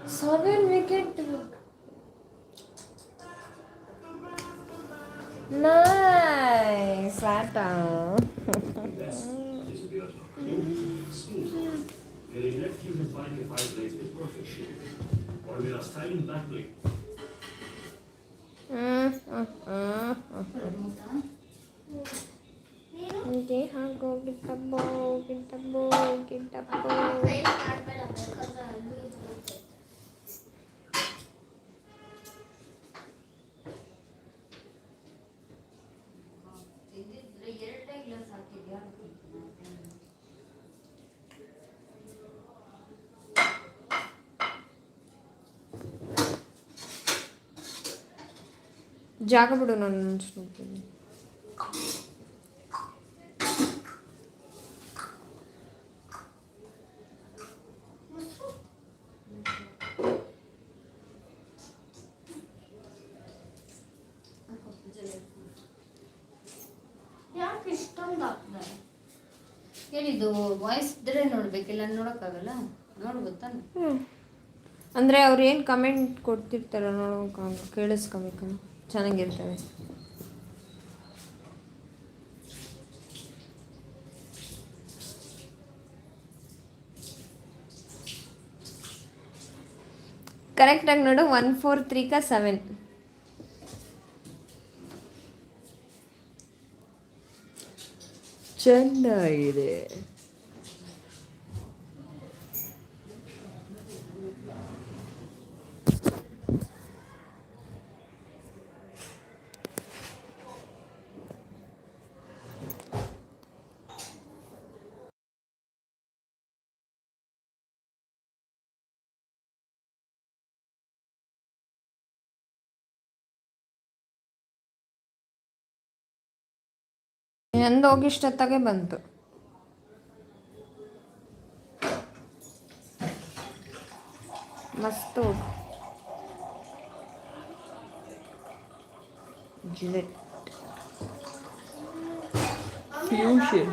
7 wicket. Nice. Sata. ಜಾಗ ಬಿಡು ನಾನು ನೋಡ್ತೀನಿ. ಯಾಕೆ ಇಷ್ಟೊಂದು ಆಗ್ತದೆ ಹೇಳಿದ್ದು ವಾಯ್ಸ್ ಇದ್ರೆ ನೋಡ್ಬೇಕಿಲ್ಲ ನೋಡೋಕ್ಕಾಗಲ್ಲ ನೋಡ್ಬೋತಾನೆ. ಅಂದರೆ ಅವ್ರು ಏನು ಕಮೆಂಟ್ ಕೊಡ್ತಿರ್ತಾರೋ ನೋಡೋಕ್ಕಾಗ ಕೇಳಿಸ್ಕೊಬೇಕು, ಚೆನ್ನಾಗಿರ್ತವೆ. ಕರೆಕ್ಟಾಗಿ ನೋಡು. 1 4 3 7 ಚೆನ್ನಾಗಿದೆ. ನಂದು ಹೋಗಿಷ್ಟೊತ್ತಾಗೆ ಬಂತು. ಮಸ್ತು ಜಿಲೆಟ್ ಫ್ಯೂಷನ್.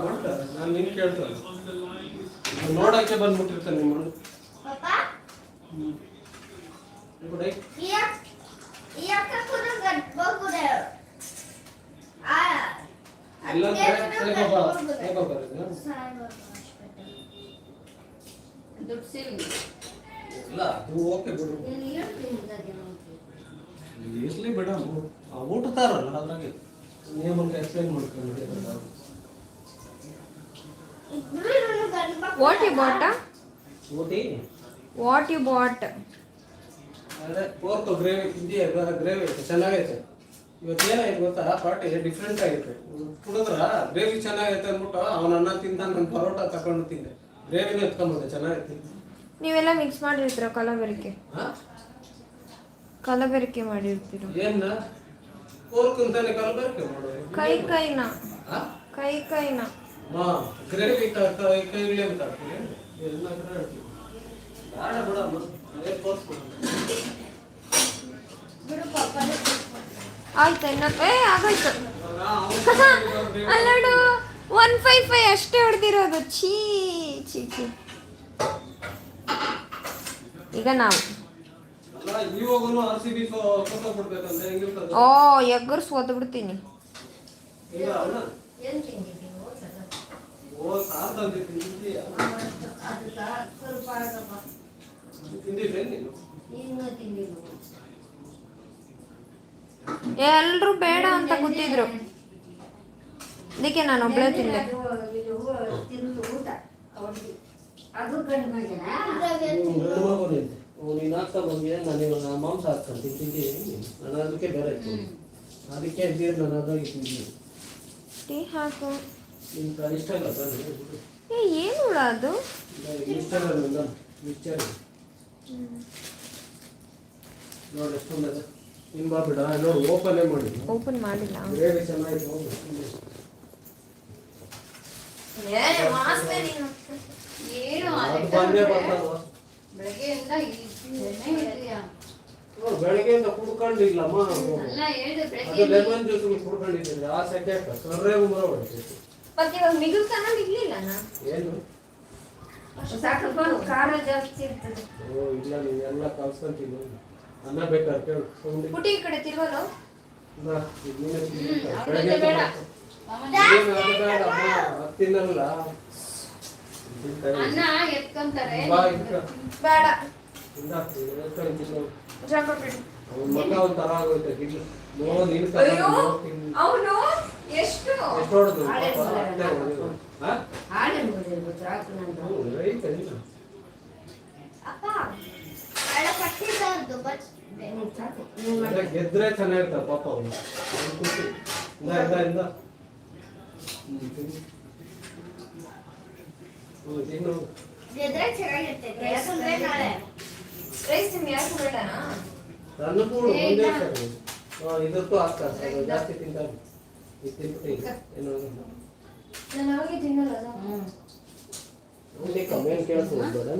ಮಾಡ್ತಾರೆ ನಾನು ನಿನ್ ಕೇಳ್ತಾರೆ ನೋಡಕ್ಕೆ ಬಂದ್ಬಿಟ್ಟಿರ್ತಾನೆ ನಿಮ್ಮನ್ನು ಎಲ್ಲ ದುಡ್ಡು ಸೇವಿಂಗ್ ಇಲ್ಲ ಅದು ಓಕೆ ಬಿಡು ಇರ್ಲಿ ಬಿಡ ಊಟತಾರಲ್ಲ ಅದ್ರಾಗೆ ನಿಯಮಕ್ಕೆ ಎಕ್ಸ್ಪ್ಲೈನ್ ಮಾಡ್ಕೊಂಡು what you bought? Ooty what you bought? ಅದೇ ಪೋರ್ಕ್ ಗ್ರೇವಿ ಗ್ರೇವಿ ಚೆನ್ನಾಗೈತೆ. ಇವತ್ತು ಏನಾಯ್ತು ಗೊತ್ತಾ, ಪಾರ್ಟಿ ಡಿಫ್ರೆಂಟ್ ಆಗೈತೆ. ಕುಡಿದ್ರ ಗ್ರೇವಿ ಚೆನ್ನಾಗೈತೆ ಅಂದ್ಬಿಟ್ಟು ಅವನ ಅನ್ನ ತಿಂದ ನನ್ನ ಪರೋಟ ತಗೊಂಡು ತಿಂದೆ. ಗ್ರೇವಿನ ಎತ್ಕೊಂಡ್ಬಂದೆ, ಚೆನ್ನಾಗೈತೆ. ನೀವೆಲ್ಲ ಮಿಕ್ಸ್ ಮಾಡಿರ್ತೀರ ಕಲಬೆರಕೆ? ಕಲಬೆರಕೆ ಮಾಡಿರ್ತೀರ? ಏನ ಪೋರ್ಕ್ ಅಂತಾನೆ ಕಲಬೆರಕೆ ಮಾಡೋದು? ಕೈನ ಕೈನ ಗ್ರೇವಿ ಕೈಗಳೇ ಬಿಟ್ಟಾಡ್ತೀವಿ. ಎಲ್ಲ ಬೇಡ ಬಿಡಮ್ಮ, ಅದೇ ತೋರಿಸ್ಬಿಡು. ಆಯ್ತಾ ಇನ್ನ ಆಗೋಯ್ತು. ಅಲ್ಲೋಡು 155 ಅಷ್ಟೇ ಹೊಡೆದಿರೋದು. ಛೀ ಛೀ ಛೀ. ಈಗ ನಾವು ಇವಾಗೂ RCB ಕೊಡ್ಬೇಕಂತ ಹೆಂಗಿರ್ತದೆ? ಓ ಎಗ್ಗರ್ ಸೋತ್ ಬಿಡ್ತೀನಿ. ಎಲ್ರು ಬೇಡ ಅಂತ ಕೂತಿದ್ರು, ಅದಕ್ಕೆ ನಾನು ಒಬ್ಬಳೇ ತಿಂದೆ. ನೀನು ಹಾಕ್ತಾ ಬಂದಿದೆ, ನಾನು ಮಾಂಸ ಹಾಕ್ತೀನಿ ತಿಂತೀನಿ. ನಾನು ಅದಕ್ಕೆ ಬೇರೆ ಇದ್ದೀನಿ, ಅದಕ್ಕೆ ನಾನು ಅದಾಗಿ ತಿಂತೀನಿ. ಟೀ ಹಾಕು. ನಿಮ್ಗೆ ಇಷ್ಟ ಇಲ್ಲ ಏನು ಹುಳ ಅದು? ಇಷ್ಟ ಮಿಕ್ಚರ್ ನೋಡಿ ಎಷ್ಟೊಂದ ನಿಂಬ ಬಿಡ. ನೋಡಿ ಓಪನ್ ಮಾಡಿ, ಓಪನ್ ಮಾಡಿಲ್ಲ. ಗ್ರೇವಿ ಚೆನ್ನಾಗಿತ್ತು. ಬೆಳಗ್ಗೆಯಿಂದ ಕುಡ್ಕೊಂಡಿಲ್ಲಮ್ಮ, ಅದು ಲೆಮನ್ ಜ್ಯೂಸ್ ಕುಡ್ಕೊಂಡಿದ್ದೀನಿ. ಆ ಸೆಕೆ ಸರ್ರೇಗು ಮರ ಹೊಡಿತೈತಿ. ಮತ್ತೆ ಇವಾಗ ಮಿಗುಲ್ತನ ಮಿಗ್ಲಿಲ್ಲ ಏನು ಖಾರ ಜಾಸ್ತಿ ಇರ್ತದೆ. ಓ ಇಲ್ಲ, ನೀವೆಲ್ಲ ಕಲ್ಸ್ಕೊಂತೀನಿ. ಅನ್ನ ಬೇಕಾದ್ರೆ ಕೇಳು. ಪುಟಿ ಈ ಕಡೆ ತಿರುವಲು ತಿನ್ನಲ್ಲ ಅನ್ನ ಎತ್ಕೊಂತಾರೆ. ಬೇಡ ಮಗ ಒಂಥರ ಆಗೋಯ್ತು. ಅವನು ಎಷ್ಟು ಹೊಡೆದು ಗೆದ್ರೆ ಚೆನ್ನಾಗಿರ್ತಾರ ಪಾಪ ಅವನು. ಖುಷಿ ಸಣ್ಣ ಕೂಡು ಒಂದೇ ಸರಿ. ಇದಕ್ಕೂ ಆಗ್ತಾರೆ ಜಾಸ್ತಿ ತಿಂತಾರೆ. ಏನೋ ಕಮ್ಮಿ ಕೇಳಿಸ್ಬೋದು.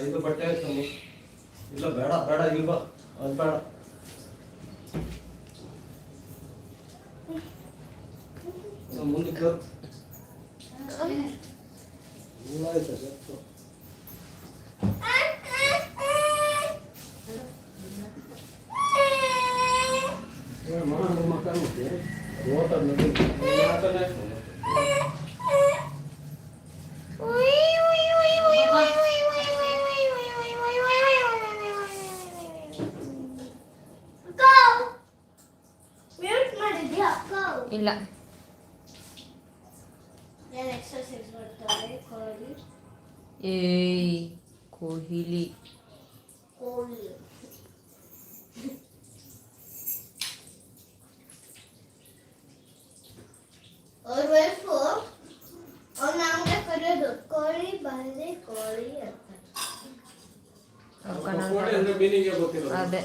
ಇದು ಬಟ್ಟೆ ಆಯ್ತು ಇಲ್ಲ ಬೇಡ ಬೇಡ ಇಲ್ವಾ ಅದು ಬೇಡ ಮುಂದಕ್ಕೆ ಆಯ್ತು ಮಕ್ಕಳು ಓಟರ್ ಇಲ್ಲ ಎಕ್ಸರ್ಸೈಸ್ ಮಾಡ್ತಾರೆ ಕೊಹ್ಲಿ ಏಯ್ ಕೊಹ್ಲಿ ಕೊಹ್ಲಿ ಅವ್ರ ವೈಫು ಅವ್ನ ನಮ್ಗೆ ಕರೆಯೋದು ಕೋಳಿ ಬಾಳೆ ಕೋಳಿ ಅಂತ ಅದೇ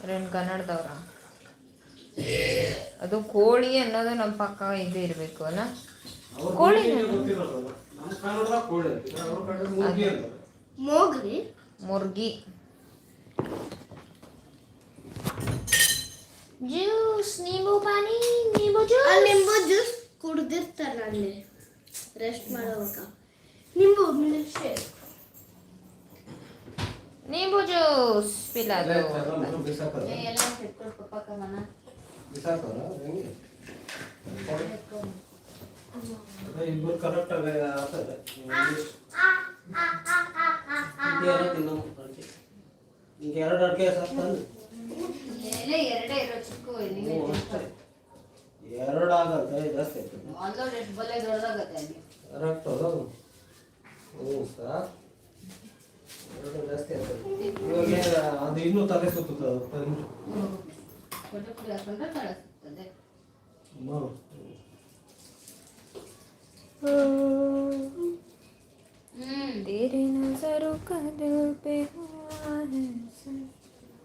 ರೇನ್ ಕನ್ನಡದವ್ರ ಅದು ಕೋಳಿ ಅನ್ನೋದು ನಮ್ಮ ಪಕ್ಕ ಇದು ಇರಬೇಕು ಅಲ್ಲ ಕೋಳಿ ಮೋಗ್ಲಿ ಮುರ್ಗಿ ಜ್ಯೂಸ್ ನಿಂಬು ಪಾನಿ ನಿಂಬು ಜ್ಯೂಸ್ ಕುಡ್ದಿರ್ತಾರ ಅಲ್ಲಿ ರೆಸ್ಟ್ ಮಾಡುವಾಗ ನಿಂಬು ಮಿಲ್ಕ್ ಶೇಕ್ ನಿಂಬು ಜ್ಯೂಸ್ ಪಿಲಾದು ಎಲ್ಲ ಸಿಕ್ತು ಪಪ್ಪ ಮನ ಇಬ್ಬರು ಕರೆಕ್ಟ್ ಆಗ್ತದೆ ಈಗ ಎರಡು ಅಡಿಕೆ ಸಾಕ್ತಾನೆ ಎರಡೇ ಇರೋ ಚಿಕ್ಕ ಎರಡು ಆಗತ್ತೆ ಜಾಸ್ತಿ ಆಗ್ತದೆ ಆನ್ಲೈನ್ ಎಷ್ಟು ಬಲೆ ದೊಡ್ಡದಾಗತ್ತೆ ಅಲ್ಲಿ ಕರೆಕ್ಟ್ ಅದು ಹ್ಞೂ ಸಾಕು ಎರಡು ಜಾಸ್ತಿ ಆಗ್ತದೆ ಇವಾಗ ಅದು ಇನ್ನೂ ತಲೆ ಸುತ್ತದೆ ಫೋಟೋ ಪುಡಿ ಹಾಕೊಂಡ್ರೆ ಕಳಿಸ್ತದೆ तेरे नजरों का दिल पे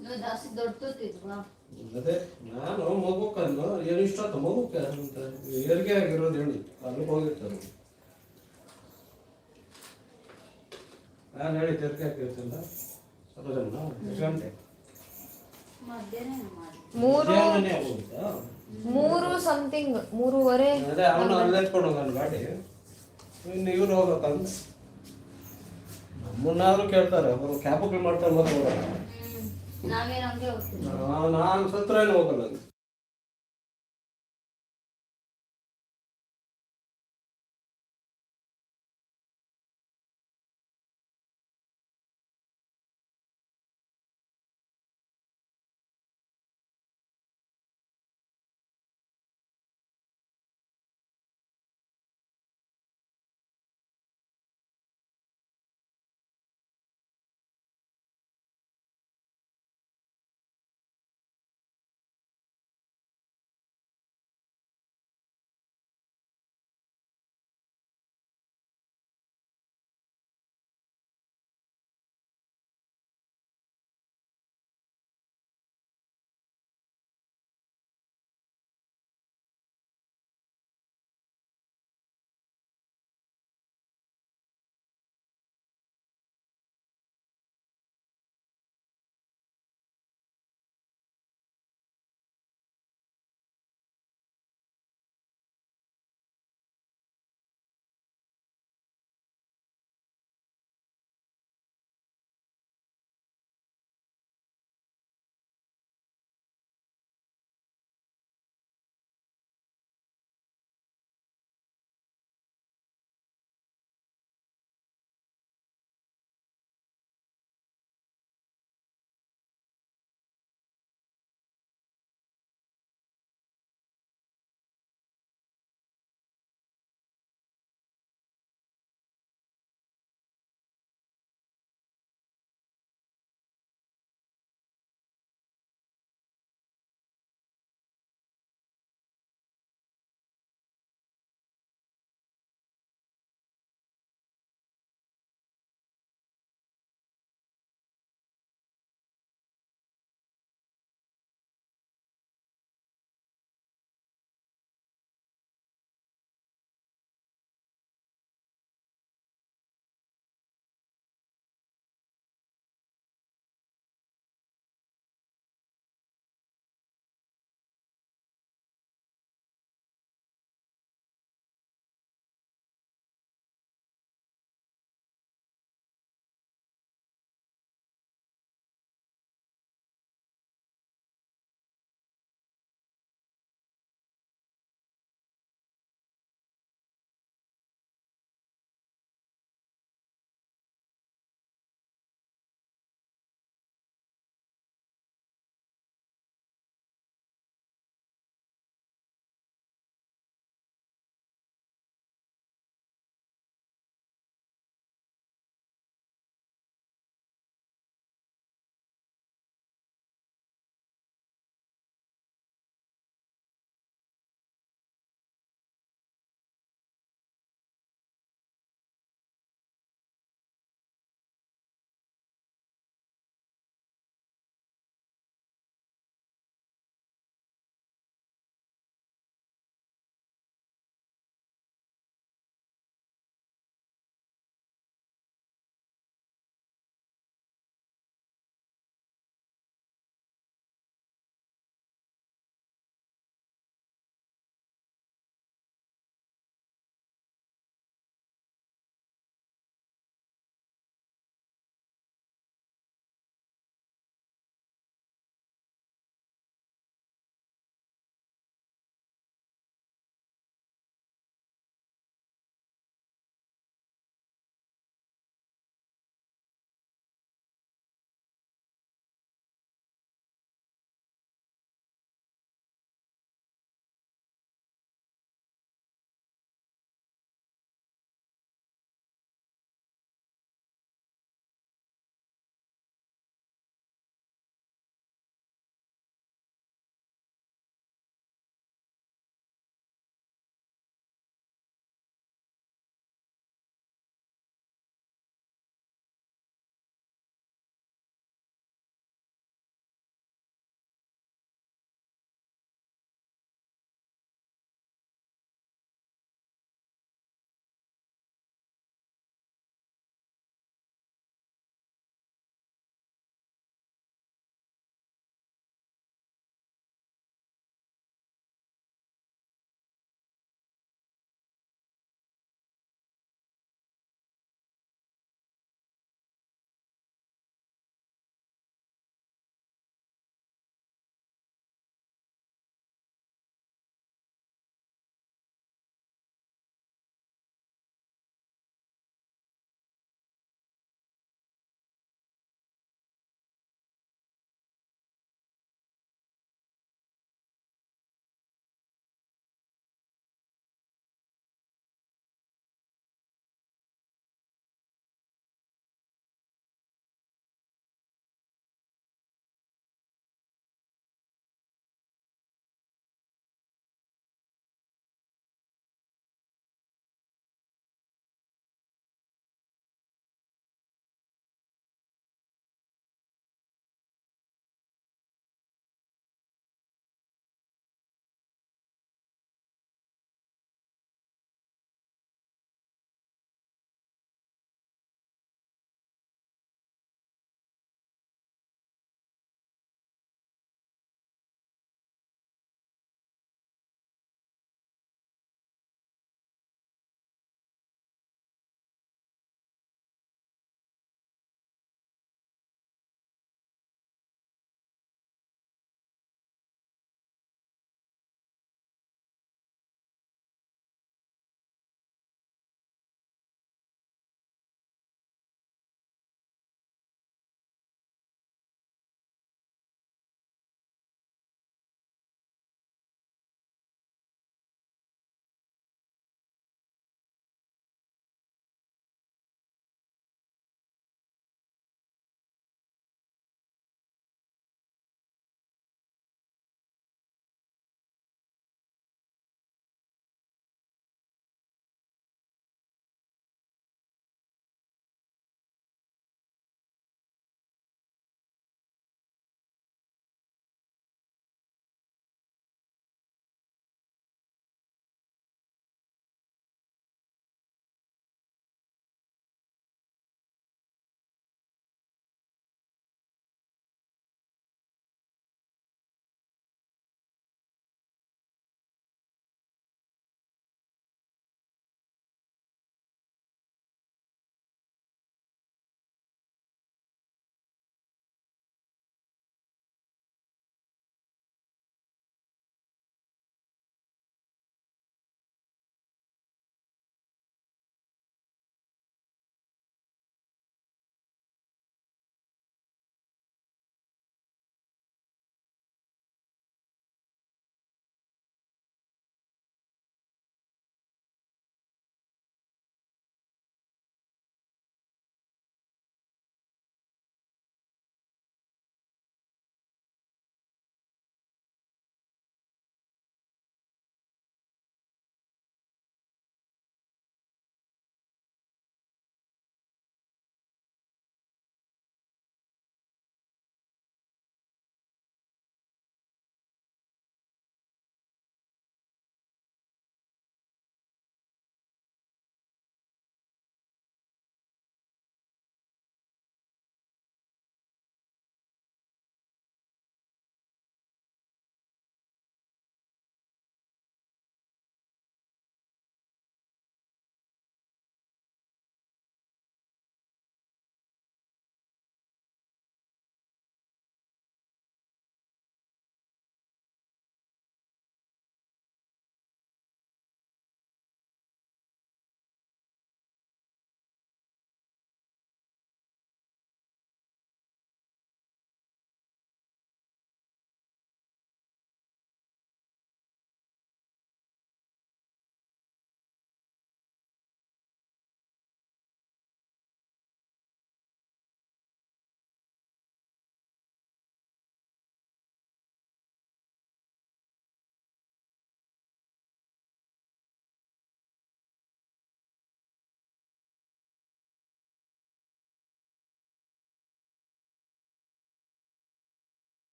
ನೀವು ಜಾಸ್ತಿ ದೊಡ್ಡದಿದ್ವಾ ಅದೇ ನಾನು ಮಗುಕನ್ನು ಏನು ಇಷ್ಟ ಆಯ್ತು ಮಗುಕ್ಕೆ ಅಂತ ಏರಿಕೆ ಆಗಿರೋದು ಹೇಳಿ ಅಲ್ಲಿಗೆ ಹೋಗಿರ್ತಾರೆ ನಾನು ಹೇಳಿ ತೆರಿಗೆ ಹಾಕಿರ್ತಿಲ್ಲ ಸ್ವಲ್ಪ ಜನ ಎಷ್ಟು ಗಂಟೆ ಮಧ್ಯಾಹ್ನ ಮಾಡಿ ಮೂರು ಆಗೋಗುತ್ತಾ ಮೂರು ಸಮಥಿಂಗ್ 3:30 ಅದೇ ಅವನು ಅಲ್ಲಿ ಎತ್ಕೊಂಡು ಹೋಗೋಣ ಗಾಡಿ ಇನ್ನು ಇವ್ರು ಹೋಗ್ಬೇಕಂತ ನಮ್ಮನ್ನಾದ್ರೂ ಕೇಳ್ತಾರೆ ಅವರು ಕ್ಯಾಬುಗಳು ಮಾಡ್ತಾರೆ ಮತ್ತೆ ನಾವೇನು ಹಂಗೆ ಹೋಗ್ತೀವಿ ನಾನು ಸತ್ರ ಏನು ಹೋಗಲ್ಲ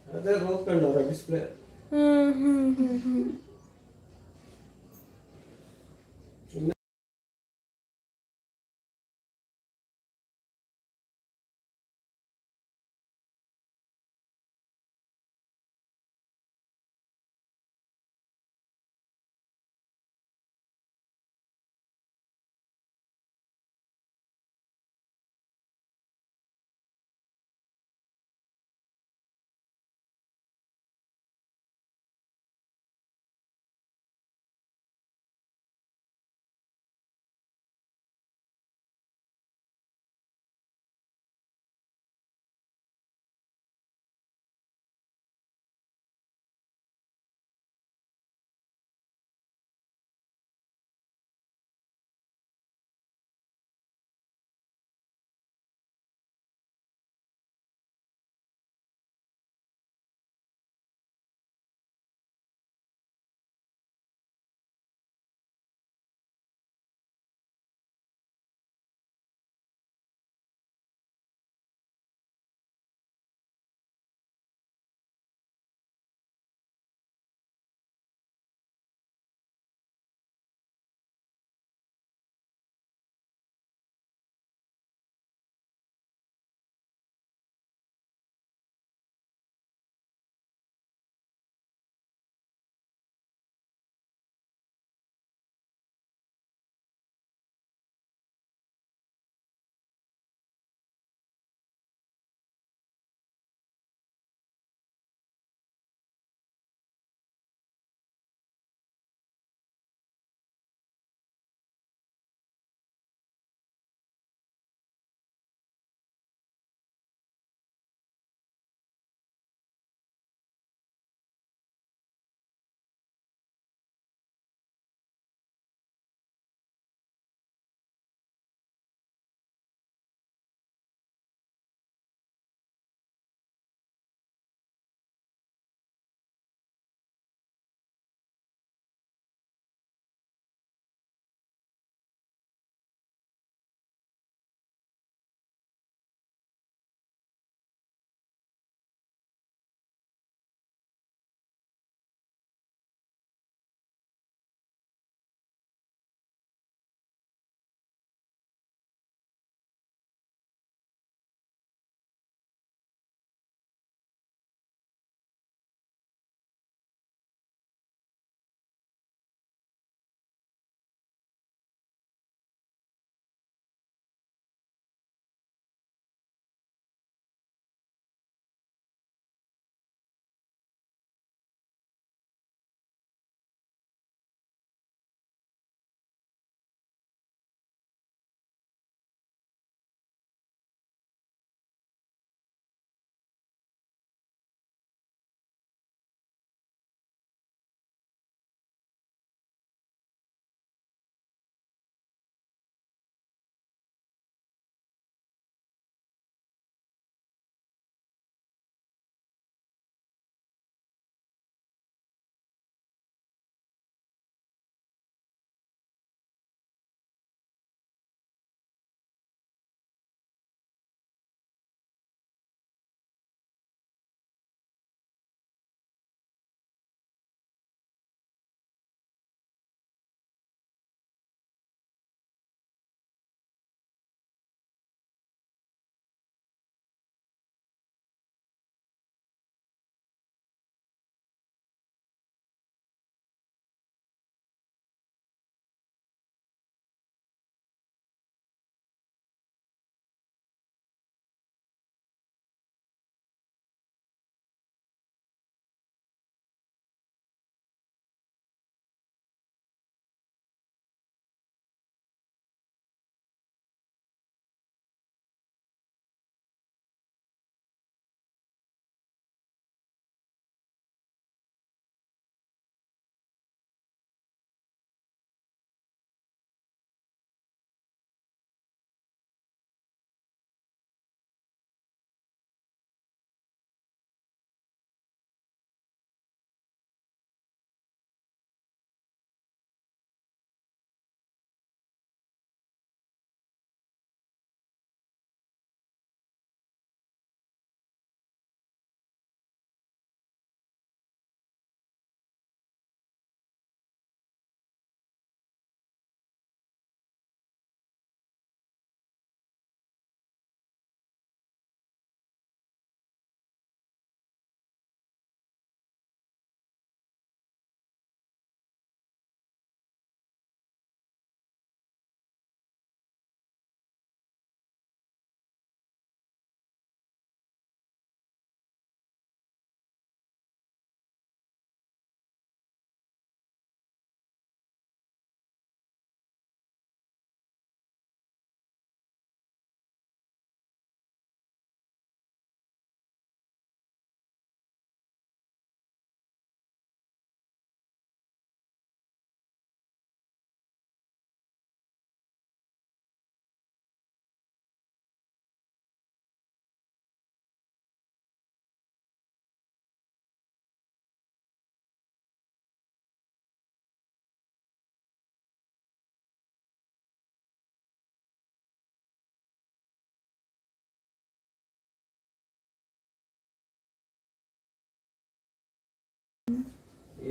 ಅದೇ ನೋಡ್ಕೊಂಡವ್ರೆ ಡಿಸ್ಪ್ಲೇ. ಹ್ಮ್ ಹ್ಮ್ ಹ್ಮ್ ಹ್ಮ್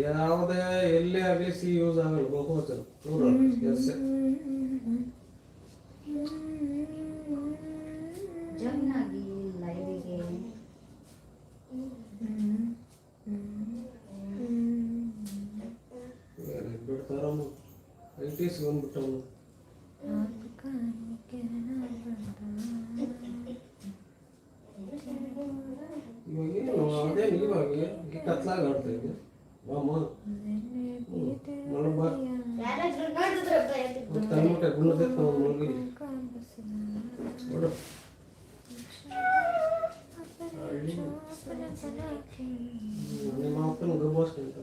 ಯಾವುದೇ ಎಲ್ಲೇ ಆಗಲಿ ಸಿ ಯೂಸ್ ಆಗಲ್ಲ ಬಹುವಚನ ಎಸ್ ಜಮ್ನಾಗಿ ಲೈವಿಗೆ ಬಿಡ್ತಾರಮ್ಮ ಐಟಿಸ್ ಬಂದ್ಬಿಟ್ಟವು ಇವಾಗೇನು ಅದೇ ಇವಾಗ ಈ ಕತ್ಲಾಗ ಆಡ್ತಾ ಇದ್ದೆ ಮಾಮ ನೋಡಮ್ಮ ತನ್ಮುಟ್ಟೆ ಗುಣದತ್ತ ಮಗಿ ನೋಡು ನಿಮ್ಮ ಅಪ್ಪನ ಗರ್ಭಾಸ್ ಅಂತ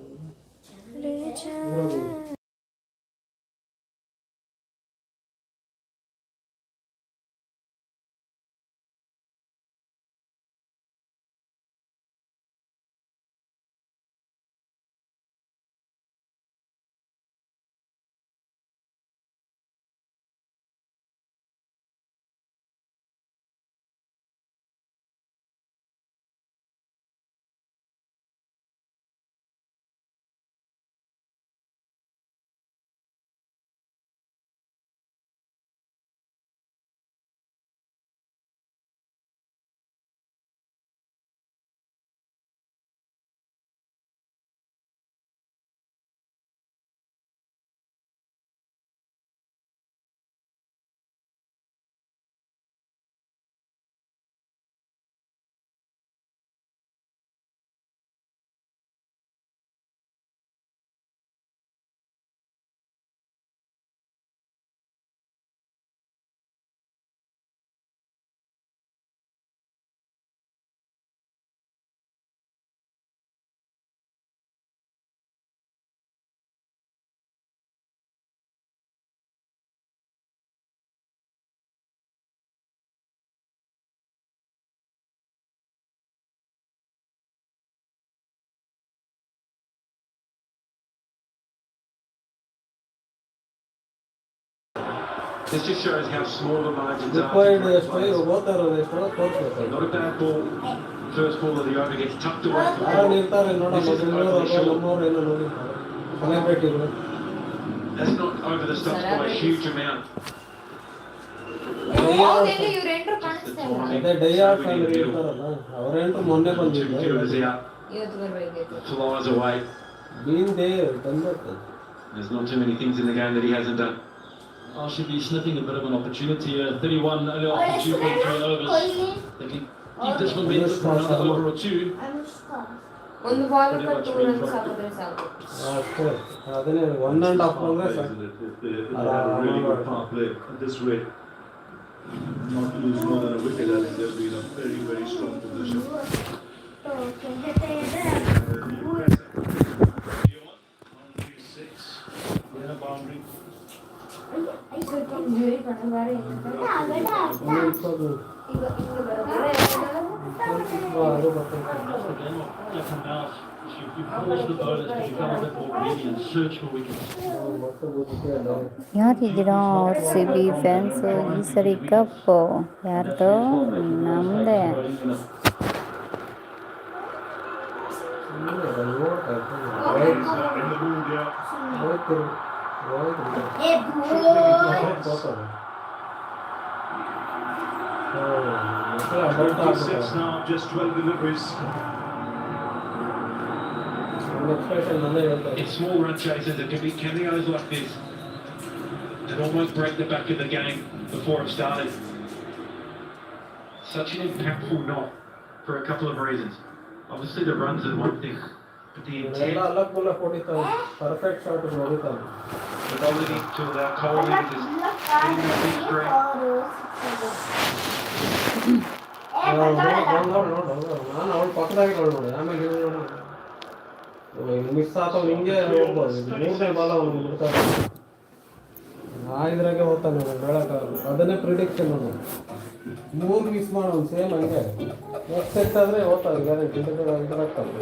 This just shows how small the margins ಡಿಪಾಯ್ಡ್ are. ಎಷ್ಟು ಓದ್ತಾ ಇರೋದು ಎಷ್ಟು ತೋರಿಸ್ಬೇಕು Not a bad ball. First ball of the over gets tucked away from ಯಾರು goal. ಇರ್ತಾರೆ ನೋಡೋಣ This is Bengaluru overly short. ನಮ್ಮವ್ರು ಏನೋ ನೋಡಿರ್ತಾರೆ ಸೆಲೆಬ್ರಿಟಿಗಳು That's not over the stumps by a huge amount. ಹೌದೆಲ್ಲಿ ಇವ್ರೆಂಟ್ರು ಕಾಣಿಸ್ತಾ ಇಲ್ಲ. ಅದೇ ಡೈಯಾರ್ಡ್ಸ್ ಅಂದ್ರೆ ಇರ್ತಾರಲ್ಲ ಅವರೇಂಟು ಮೊನ್ನೆ Two ಬಂದಿದ್ರು killers out. ಇವತ್ತು ಬರ್ಬೇಕಿತ್ತು. Flies away. ಬೀನ್ ದೇ ತಂದ್ಬಿಟ್ಟು There's not too many things in the game that he hasn't done. I should be sniffing a bit of an opportunity. 31 only after 2.3 overs. They can keep this momentum for another over or two. ಒಂದು ball ಕಟ್ಟು run ಸಾಕಿದ್ರೆ ಸಾಕು. ಅಷ್ಟೇ ಅದನ್ನೇ 1.5 ಅಂದ್ರೆ ಸಾಕು At this rate, not to lose more than a wicket, I think they'll be in a very, very strong position. Boundary. ಅದು ಬರ್ತದೆ They're not flapping out. You force the bowlers to become a bit more greedy and search for wickets. ಮತ್ತೆ ಗೊತ್ತಿದೆ ಅಲ್ಲ ಯಾರಿದ್ದೀರಾ R C B fans ಈ ಸರಿ cup ಯಾರ್ದು ನಮ್ಮದೇ In the mood, yeah. Six now, just 12 deliveries. It's small run chasers that can be cameos like this that almost break the back of the game before it started. Such an impactful knock for a couple of reasons. Obviously the runs are one thing, but the intent, ಅಲ್ಲಕ್ ಬುಲ್ಲಕ್ ಹೊಡಿತಾವೆ perfect shot ಹೊಡಿತಾವೆ the ability to allow Cole is getting that big strike. ನಾನು ಅವಳು ಪಕ್ಕದಾಗಿ ನೋಡಿ ಆಮೇಲೆ miss ಆತವ್ ಹಿಂಗೆ ಹೋಗ್ಬೋದು ಮೂರನೇ ಬಾಲ್ ಅವ್ನು ಬಿಡ್ತಾರೆ ಇದ್ರಾಗೆ ಹೋಗ್ತಾನೆ ಹೇಳಕ್ಕಾಗಲ್ಲ ಅದನ್ನೇ ಪ್ರಿಡಿಕ್ಷನ್ ಅವನು 3 ಮಿಸ್ ಮಾಡೋನು ಸೇಮ್ ಹಂಗೆ ನೆಕ್ಸ್ಟ್ ಸೆಟ್ ಆದರೆ ಹೋಗ್ತಾರೆ ಗ್ಯಾರಂಟಿ ಇದಾಗ್ತಾನೆ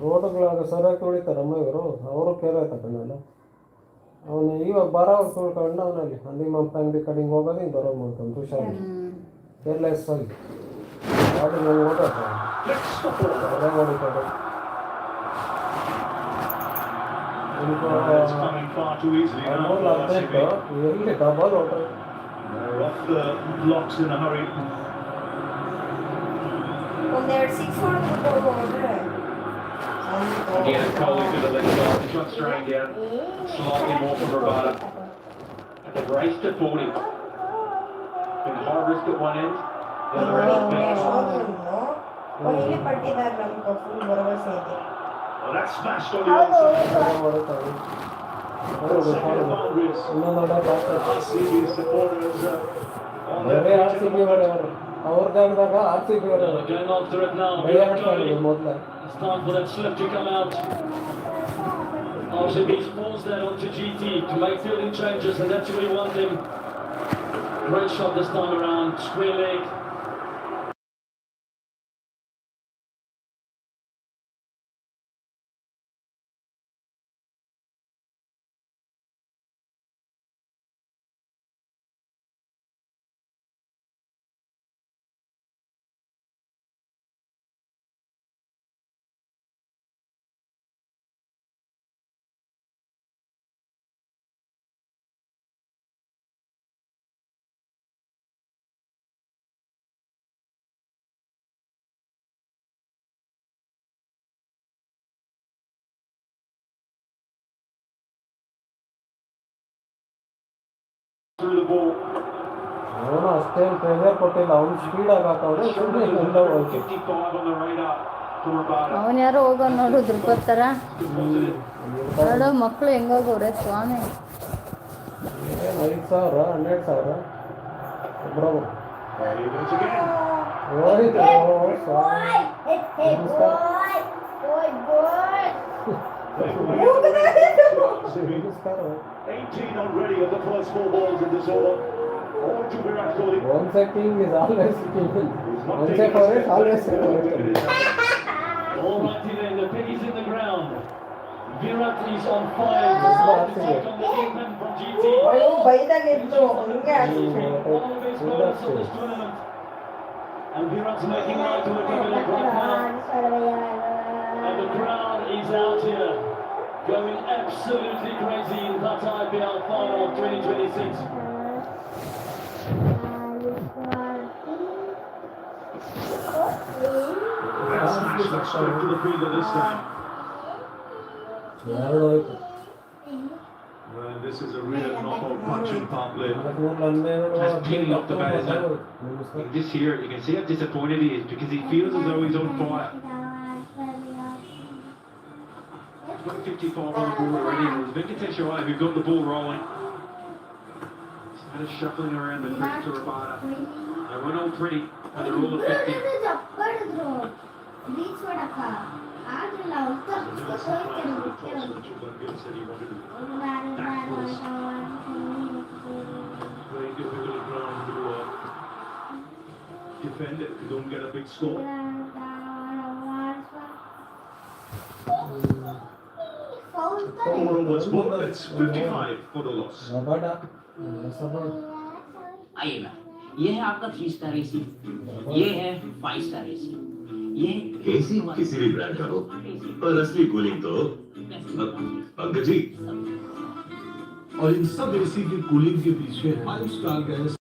ರೋಡ್ಗಳಾಗ ಸರಿಯಾಗಿ ತೊಳಿತಾರಮ್ಮ ಇವರು, ಅವರು ಕೇರ್ ತಗೊಂಡಲ್ಲ. ಅವನು ಇವಾಗ ಬರೋರು ತೊಳ್ಕೊಂಡು ಅವನಲ್ಲಿ ಅಲ್ಲಿ ಮಮ್ಮ ಅಂಗಡಿ ಕಡೆಗೆ ಹೋಗೋದು ಹಿಂಗೆ ಬರೋದು ಮಾಡ್ತಾನೆ ಹುಷಾರಿ ಕೇರ್ಲೆಸ್ ಆಗಿ ಗಾಡಿ ನಂಗೆ ಓಡೋದು ಹೊಡಿತಾರೆ. It's coming far too easily now for RCB. ಎಲ್ಲಿ ಡಬಲ್ ಹೊಡ್ರೆ They're off the blocks in a hurry. ಒಂದೆರಡು ಸಿಕ್ಸ್ ಹೊಡೆದ್ರೆ Again, Coley to the left side. This one's straight down. Slightly more from Rabada. And they've raced to 40. Been high risk at one end. The other end is big. Kohli ಪಟ್ಟಿದ್ದಾರೆ ನಮ್ಗೆ full ಭರವಸೆ ಇದೆ. Well, that's smashed on the onside. ಹೊಡಿತಾರೆ. Second boundaries. RCB supporters on their ಬರೀ R C B ಅವರು ಅವ್ರ ಜಾಗದಾಗ R C B ಅವರು Going after it now. ಬೆಳೆ ಹಾಕ್ತಾರೆ ಮೊದಲೇ. It's time for that slip to come out. RCB pulls that onto GT to make fielding changes, and that's what we want him. Great shot this time around, square leg. Through the ball. ಅವನು ಅಷ್ಟೇನು pressure ಕೊಟ್ಟಿಲ್ಲ, ಅವ್ನು ಸ್ಪೀಡಾಗಿ ಹಾಕವ್ರೆ ಸುಮ್ಮನೆ ಮುಂದೆ ಹೋಯ್ತು. 55 on the radar for Rabada. ಅವನು ಯಾರೋ ಹೋಗೋ ನೋಡು ಧ್ರುಪತ್ತರ ನೋಡು ಮಕ್ಕಳು ಹೆಂಗೋಗವ್ರೆ ಸ್ವಾಮಿ. 5,000 12,000 ಒಬ್ಬರೊಬ್ಬರು There he goes again. ಹೋಯ್ತು. ಸ್ವಾಮಿ ನಮಸ್ಕಾರ. ನಮಸ್ಕಾರ. 18 already of the first 4 balls in this over. All to Virat Kohli. Once a king is always king. Once a favorite, always a favorite. All righty then, the pig is in the ground. Virat is on fire. Decides to take on the kingman from GT. ಅಯ್ಯೋ ಬೈದಾಗ ಎದ್ದು ಹಂಗೆ ಆಗ್ತಿದೆ. One of the best bowlers of this tournament. And Virat's making right to the cabinet right now. And the crowd is out here, going absolutely crazy in that IPL final of 2026. That's smashed that straight to the fielder this time. ಎರಡು ಹೋಯ್ತು. Well, this is a real knockout punch in power play. 12 Just picking up the bat, isn't it? This here, you can see how disappointed he is because he feels as though he's on fire. He's got 55 on the ball already. It was Venkatesh Iyer who got the ball rolling. Started shuffling around the crease to Rabada. They went all pretty, and they're all effective. Very difficult ground to defend it. You don't get a big score. Over overs ball. It's 55 for the loss. ರಬಡ ಸಬಡ आइए ma'am, ये है आपका 3 star AC, ये है 5 star AC, ये AC किसी भी brand का हो पर असली कूलिंग तो पंकज जी। और इन सब एसी की कूलिंग के पीछे 5 स्टार गैस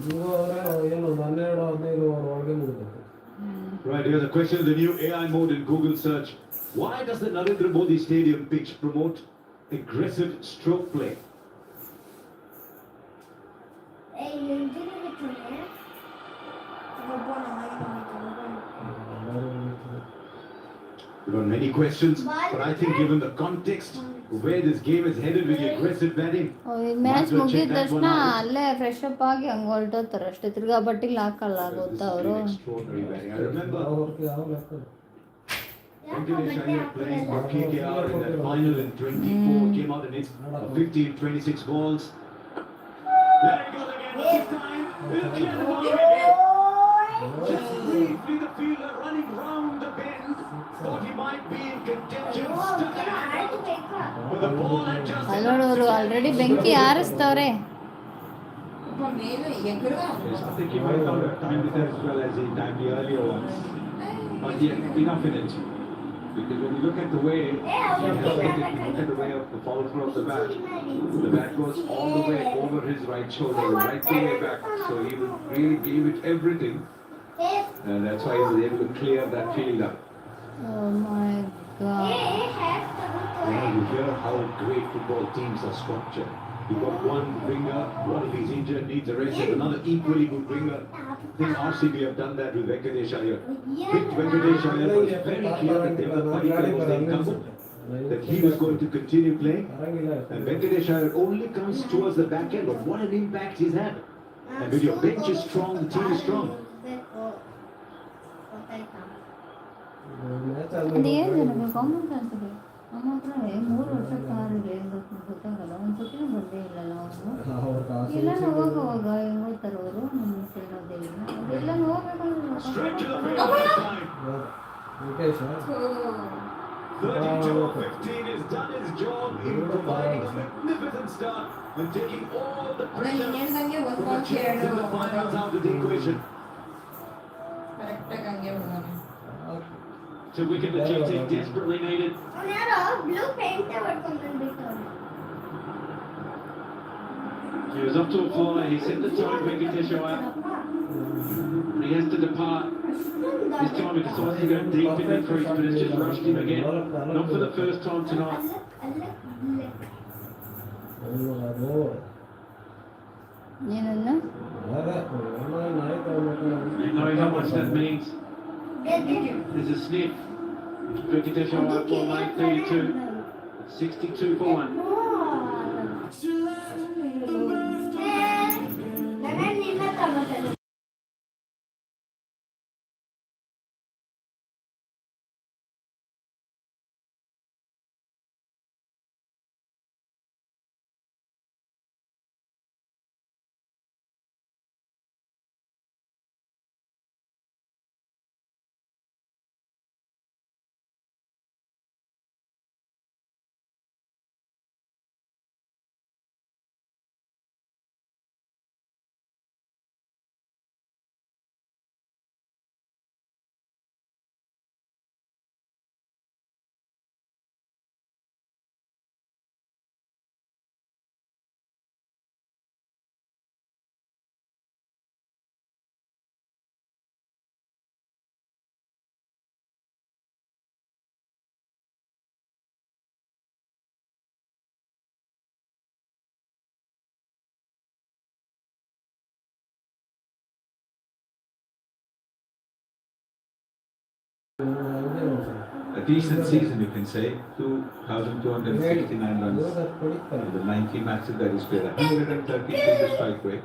ಏನು 12-15 ಒಳಗೆ ಮುಗಿದೈತೆ. Right, here's a question in the new AI mode in Google search. Why does the Narendra Modi Stadium pitch promote aggressive stroke play? We've got many questions, but I think given the context where this game is headed with the aggressive batting, match might as well ಮುಗಿದ check that ತಕ್ಷಣ one out. ಅಲ್ಲೇ fresh up ಆಗಿ ಹಂಗೆ ಹೊರಟೋತಾರೆ ಅಷ್ಟೇ, ತಿರ್ಗಾ ಬಟ್ಟಿಗೆ ಹಾಕಲ್ಲ This ಗೊತ್ತಾ has ಅವರು. been extraordinary batting. I remember ಯಾವ ಲೆಕ್ಕ Venkatesh Iyer playing for KKR in that final in 24, came out and hit 15-26 balls. There he goes again, this time, he'll clear the ball again. Just briefly the fielder running round the bend, thought he might be in contention, stuck a hand out, but the ball had just... ಅಲ್ಲೋಡೋರು already ಬೆಂಕಿ ಆರಿಸ್ತವ್ರೆ. Yes, I think he might not have timed it as well as he timed the earlier ones, but yet enough in it. Because when you look at the way, look at the way of the follow through of the bat goes all the way over his right shoulder, right the way back. So he really gave it everything, and that's why he was able to clear that fielder. Oh my god. You hear how great football teams are structured. You've got one winger, one of these injured needs a rest, and another equally good winger. I think RCB have done that with Venkatesh Iyer. With Venkatesh Iyer was very clear that they were Padikkal was the incumbent, that he was going to continue playing. And Venkatesh Iyer only comes towards the back end, but what an impact he's had. And when your bench is strong, the team is strong. ಅದೇನು ನನಗೆ common ಆಗ್ತದೆ. ನಮ್ಮ ಹತ್ರ 3 ವರ್ಷ ಕಾರಿದೆ ಗೊತ್ತಾಗಲ್ಲ, ಒಂದು ಸತಿನೂ ಬಂದೇ ಇಲ್ಲಲ್ಲ ಅವನು. ಎಲ್ಲ ಹೋಗುವಾಗ ಹೆಂಗೆ ಹೋಗ್ತಾರೆ ಅವರು, ನಮ್ಮ ಸೇರೋದೇ ಇಲ್ಲ, ಅದೆಲ್ಲ Straight to the field ಹೋಗ್ಬೇಕಂದ್ರೆ. this time. 32-15 has done his job in providing a magnificent start and taking all the pressure from the chance in the finals out of the equation. So wicket that GT desperately needed. He was off to a fly, he set the tone, Venkatesh Iyer. He has to depart. This time he decides to go deep in the crease, but it's just rushed him again. Not for the first time tonight. ಏನನ್ನ You know how much that means. There's a sniff. Venkatesh Iyer for 932. 62 for 1. A decent season, you can say. 2,269 runs in the 90 matches that he's played. 133 the strike rate.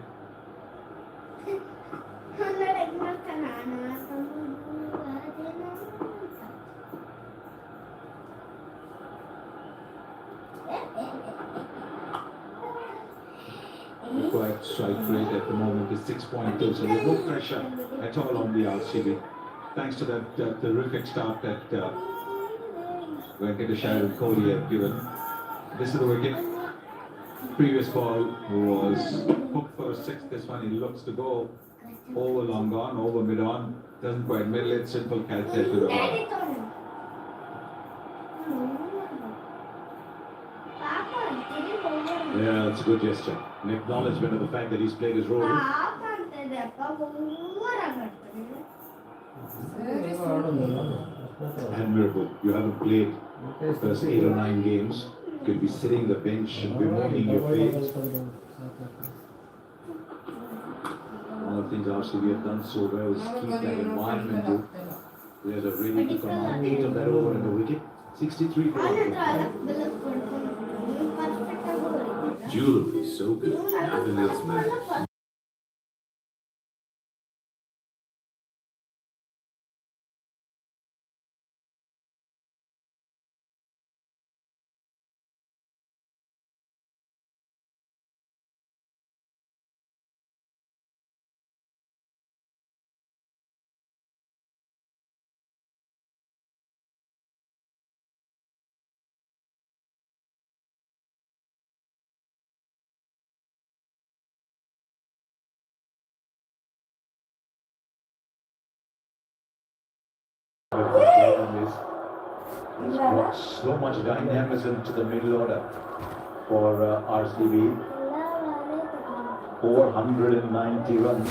Required strike rate at the moment is 6.2, so there's no pressure at all on the RCB. Thanks to that terrific start that Venkatesh Iyer and Kohli have given. This is the wicket. Previous ball was hooked for 6. This one he looks to go over long on, over mid on. Doesn't quite middle it. Simple catch there to the ball. Yeah, it's a good gesture. An acknowledgement of the fact that he's played his role. Admirable. You haven't played the first 8 or 9 games. You could be sitting the bench and bemoaning your fate. One of the things RCB have done so well is keep that environment good. Players are ready to come out. 8 of that over in the wicket. 63 for Jewelry is so good. Nothing else matters. It's brought so much dynamism to the middle order for RCB. 490 runs,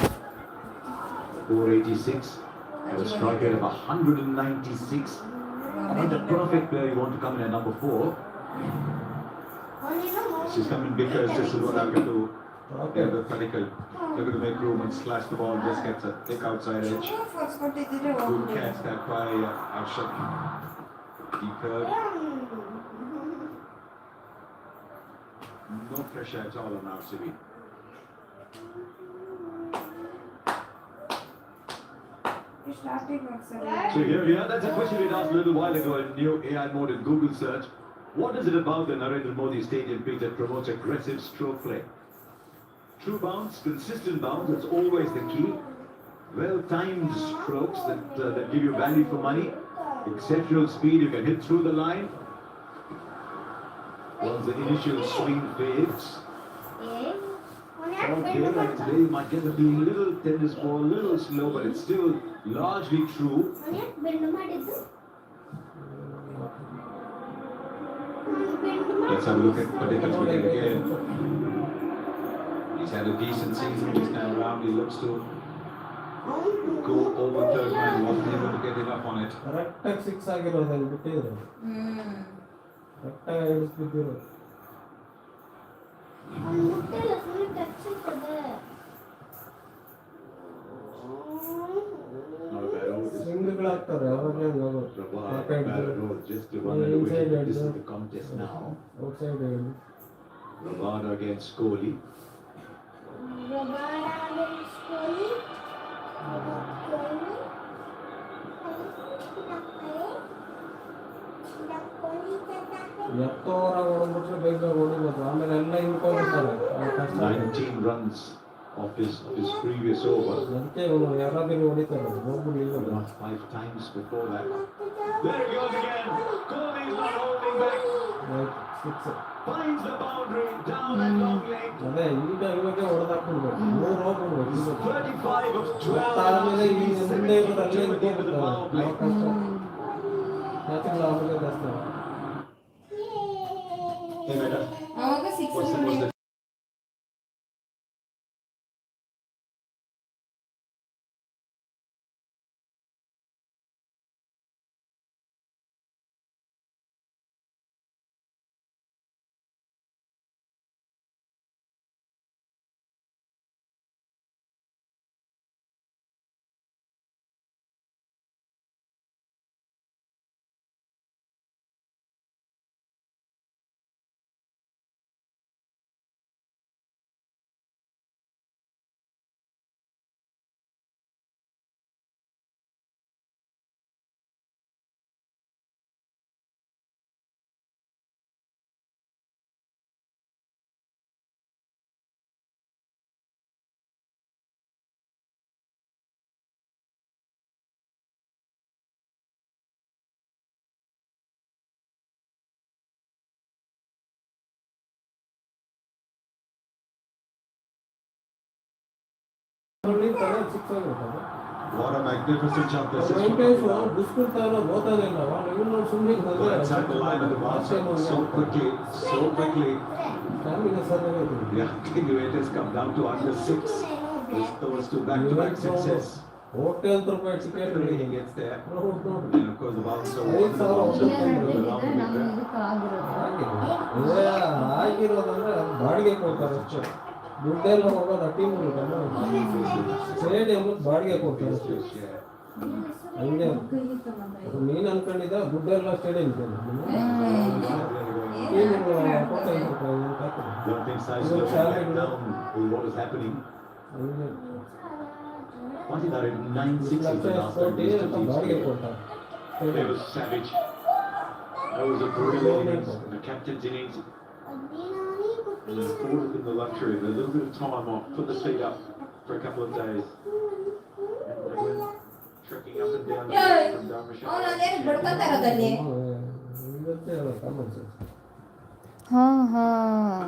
486, and a strike rate of 196. I think the perfect player you want to come in at number 4. She's coming because this is what I'm going to do. Yeah, the clinical. They're going to make room and slash the ball, just gets a thick outside edge. Good catch that by Asha. Deeper. No pressure at all on RCB. So here, that's a question we asked a little while ago in new AI mode in Google search. What is it about the Narendra Modi Stadium pitch that promotes aggressive stroke play? True bounce, consistent bounce, that's always the key. Well-timed strokes that give you value for money. Exceptional speed, you can hit through the line. Once the initial swing fades. Okay, like today you might get a little tennis ball, a little slow, but it's still largely true. Let's have a look at Patek's wicket again. He's had a decent season this time around. He looks to go over third man, wasn't able to get enough on it. Correct 6 ಆಗಿರೋದು ಬಿಟ್ಟಿದ್ರು correct ಇಳಿಸ್ಬಿಟ್ಟಿದ್ರು ಸ್ವಿಂಗ್ಗಳಾಗ್ತಾರೆ ಅವಾಗಲೇ Just to run away. This is the contest now. Outside Rabada against Kohli. ಎತ್ತೋರ ಓಡ್ಬಿಟ್ರೆ ಬೇಗ ಓಡಿಬೋದು ಆಮೇಲೆ ಎಲ್ಲ ಹಿಂಡ್ಕೊಂಡ್ಬಿಡ್ತಾರೆ 19 runs of his previous over. ಅದಕ್ಕೆ ಇವನು ಯಾರಾದ್ರೂ ಹೊಡಿತಾರೆ ಹೋಗ್ಬಿಡ್ಲಿಲ್ಲ Not 5 times before that. There he goes again. Kohli's not holding back. Finds the boundary down and long leg. ಅದೇ ಈಗ ಇವಾಗೆ ಹೊಡೆದಾಕ್ಬಿಡ್ಬೇಕು 3 ಹೋಗ್ಬಿಡ್ಬೇಕು 35 of 12. ಆಮೇಲೆ ಈ ಮುಂದೆ ಅಲ್ಲೇ ನಿಂತ್ಕೊಂಡ್ಬಿಡ್ತಾರೆ ಕಷ್ಟ ಮ್ಯಾಚಿಂಗ್ ಆಮೇಲೆ ಜಾಸ್ತಿ Hey, Meta. ಅವಾಗ 6 What a magnificent jump this is. ಬಿಸ್ಕೊಳ್ತಾರೋ ಗೋತಾಗಿಲ್ಲ ಇವನು ಸುಮ್ಮನೆ Inside the line of the basket so quickly. Sir Yeah, I think the waiters come down to under 6. towards to back-to-back success. ಕೋಟ್ಯಾಂತರ ರೂಪಾಯಿ ticket When he gets there, and of course the bouncer won, the bouncer ಇಲ್ಲೇ won the ನಡೆದಿದ್ರೆ round ನಮ್ಮ winner. ಇದಕ್ಕೆ ಆಗಿರೋದು ಆಗಿರೋದಂದ್ರೆ ಬಾಡಿಗೆ ಕೊಡ್ತಾರೆ ಅಷ್ಟೇ. ದುಡ್ಡೆಲ್ಲ ಹೋಗೋದು ಟೀಮ್ಗಳಿಗೆಲ್ಲ ಸ್ಟೇಡಿಯಂ ಬಾಡಿಗೆ ಕೊಡ್ತಾರೆ ಅಷ್ಟೇ. ಹಂಗೆ ನೀನು ಅನ್ಕೊಂಡಿದ್ದ ದುಡ್ಡೆಲ್ಲ stadium Don't think size will back down with what is happening. What is that? 9-6 is the last time these two teams played. It was savage. That was a brutal innings, the captain's innings. And then afforded them the luxury of a little bit of time off, put the feet up for a couple of days. And they went trekking up and down the road from Dharmashala.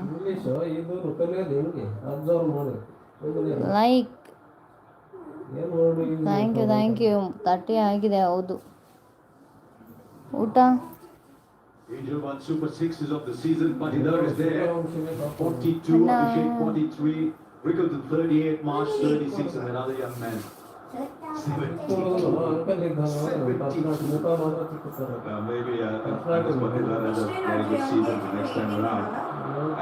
English ಇದು ಕಲಿಯೋದು ಹೆಂಗೆ observe ಮಾಡಿ like ಏನು ನೋಡಿ thank you 30 ಆಗಿದೆ. ಹೌದು ಊಟ Angel one Super 6s of the season, Patidar is there. 42, Abhishek 43, Rickle to 38, March 36, and another young man. 70. Maybe Patidar has a very good season the next time around.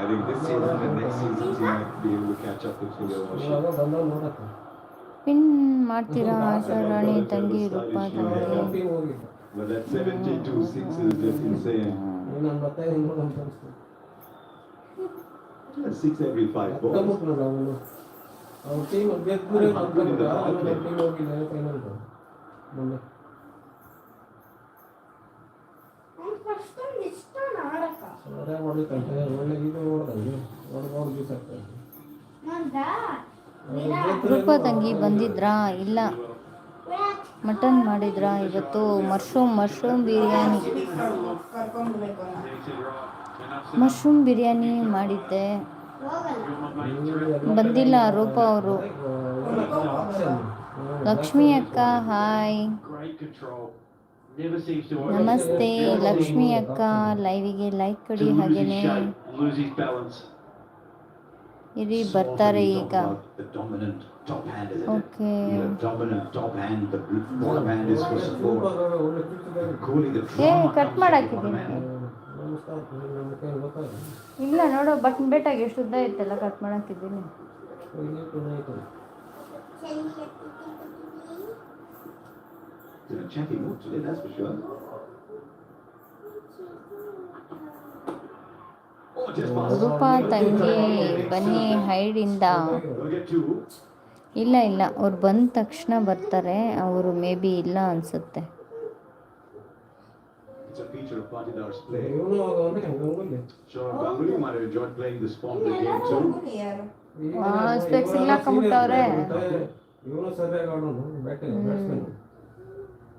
I think this season and next season he might be able to catch up with Julio Ownership. Pin ಮಾಡ್ತೀರಾ ಆಶಾ ರಾಣಿ ತಂಗಿ ರೂಪ ತಂಗಿ But that 72 6 is just insane. That's 6 every 5 balls. ಅವ್ರ team ಗೆದ್ದರೆ team ಹೋಗಿದ್ದಾರೆ final ಮೊನ್ನೆ. ಸರಿ ಹೊಡಿತಂತೆ ಒಳ್ಳೆ ಇದು ನೋಡ್ದಂಗೆ ಹೊಡ್ಬೋದು ಬೀಸಾಕ್ತಾರೆ. ರೂಪ ತಂಗಿ ಬಂದಿದ್ರಾ? ಇಲ್ಲ. ಮಟನ್ ಮಾಡಿದ್ರಾ ಇವತ್ತು? ಮಶ್ರೂಮ್ ಬಿರಿಯಾನಿ ಮಾಡಿದ್ದೆ. ಬಂದಿಲ್ಲ ರೂಪ ಅವರು. ಲಕ್ಷ್ಮಿ ಅಕ್ಕ ಹಾಯ್, ನಮಸ್ತೆ ಲಕ್ಷ್ಮಿ ಅಕ್ಕ. ಲೈವಿಗೆ ಲೈಕ್ ಕೊಡಿ, ಹಾಗೇನೆ ಇರಿ ಬರ್ತಾರೆ ಈಗ. ಓಕೆ ಕಟ್ ಮಾಡಾಕಿದ್ದೀನಿ. ಇಲ್ಲ ನೋಡು ಬಟನ್ ಬೇಟಾಗಿ ಎಷ್ಟು ಉದ್ದ ಇತ್ತಲ್ಲ, ಕಟ್ ಮಾಡಾಕಿದ್ದೀನಿ. ರೂಪ ತಂಗಿ ಬನ್ನಿ ಹೈಡಿಂದ. ಇಲ್ಲ ಅವ್ರು ಬಂದ ತಕ್ಷಣ ಬರ್ತಾರೆ. ಅವರು ಮೇ ಬಿ ಇಲ್ಲ ಅನ್ಸುತ್ತೆ. It's a feature of Patidar's play. Sure, Ganguly might have enjoyed playing this form of the game too. Specs ಇಲ್ಲ ಹಾಕೊಂಡ್ಬಿಟ್ಟವ್ರೆ. ಇವನು ಸರಿಯಾಗಿ ಆಡೋನು ಬ್ಯಾಟ್ಸ್ಮನ್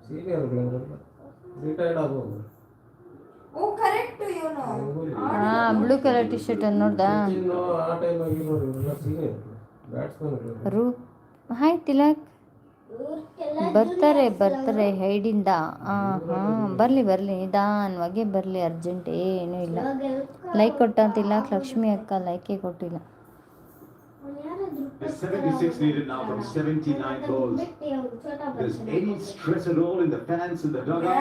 ಸೀನಿಯರ್ ರಿಟೈರ್ಡ್ ಆಗೋದು. ಬ್ಲೂ ಕಲರ್ ಟಿ ಶರ್ಟ್ ಅನ್ನು ನೋಡ್ದಾ? ಆ ಟೈಮ್ ಆಗಿ ನೋಡಿ ಇವರೆಲ್ಲ ಸೀನಿಯರ್ ಬ್ಯಾಟ್ಸ್ಮನ್. ಹಾಯ್ ತಿಲಕ್. ಬರ್ತಾರೆ ಹೈಡಿಂದ. ಬರಲಿ ನಿಧಾನವಾಗಿ ಬರಲಿ, ಅರ್ಜೆಂಟ್ ಏನೂ ಇಲ್ಲ. ಲೈಕ್ ಕೊಟ್ಟ ತಿಲಕ್. ಲಕ್ಷ್ಮಿ ಅಕ್ಕ ಲೈಕೇ ಕೊಟ್ಟಿಲ್ಲ. There's 76 needed now from 79 balls. There's any stress at all in the fans in the dugout?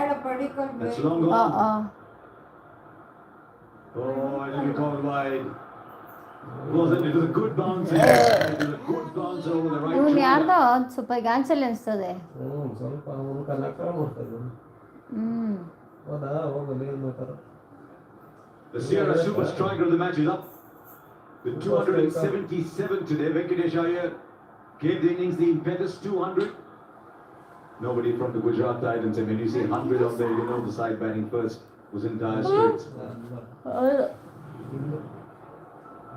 That's long gone. Oh, I think he called wide. It was a good bounce. It was a good bounce over the right. ಇವನು ಯಾರ್ದೋ ಸ್ವಲ್ಪ ಗಾಂಚಲ್ಲಿ ಅನಿಸ್ತದೆ. ಸ್ವಲ್ಪ ಅವನು ಕನ್ನಡ ಮಾಡ್ತಾರೆ. ಹೌದಾ ಹೋಗಲಿ ಅಂತಾರೆ. The Sierra super striker of the match is up with 277 today. Venkatesh Iyer gave the innings the impetus. 200. Nobody from the Gujarat Titans, and when you see 100 on there, you know the side batting first was in dire straits.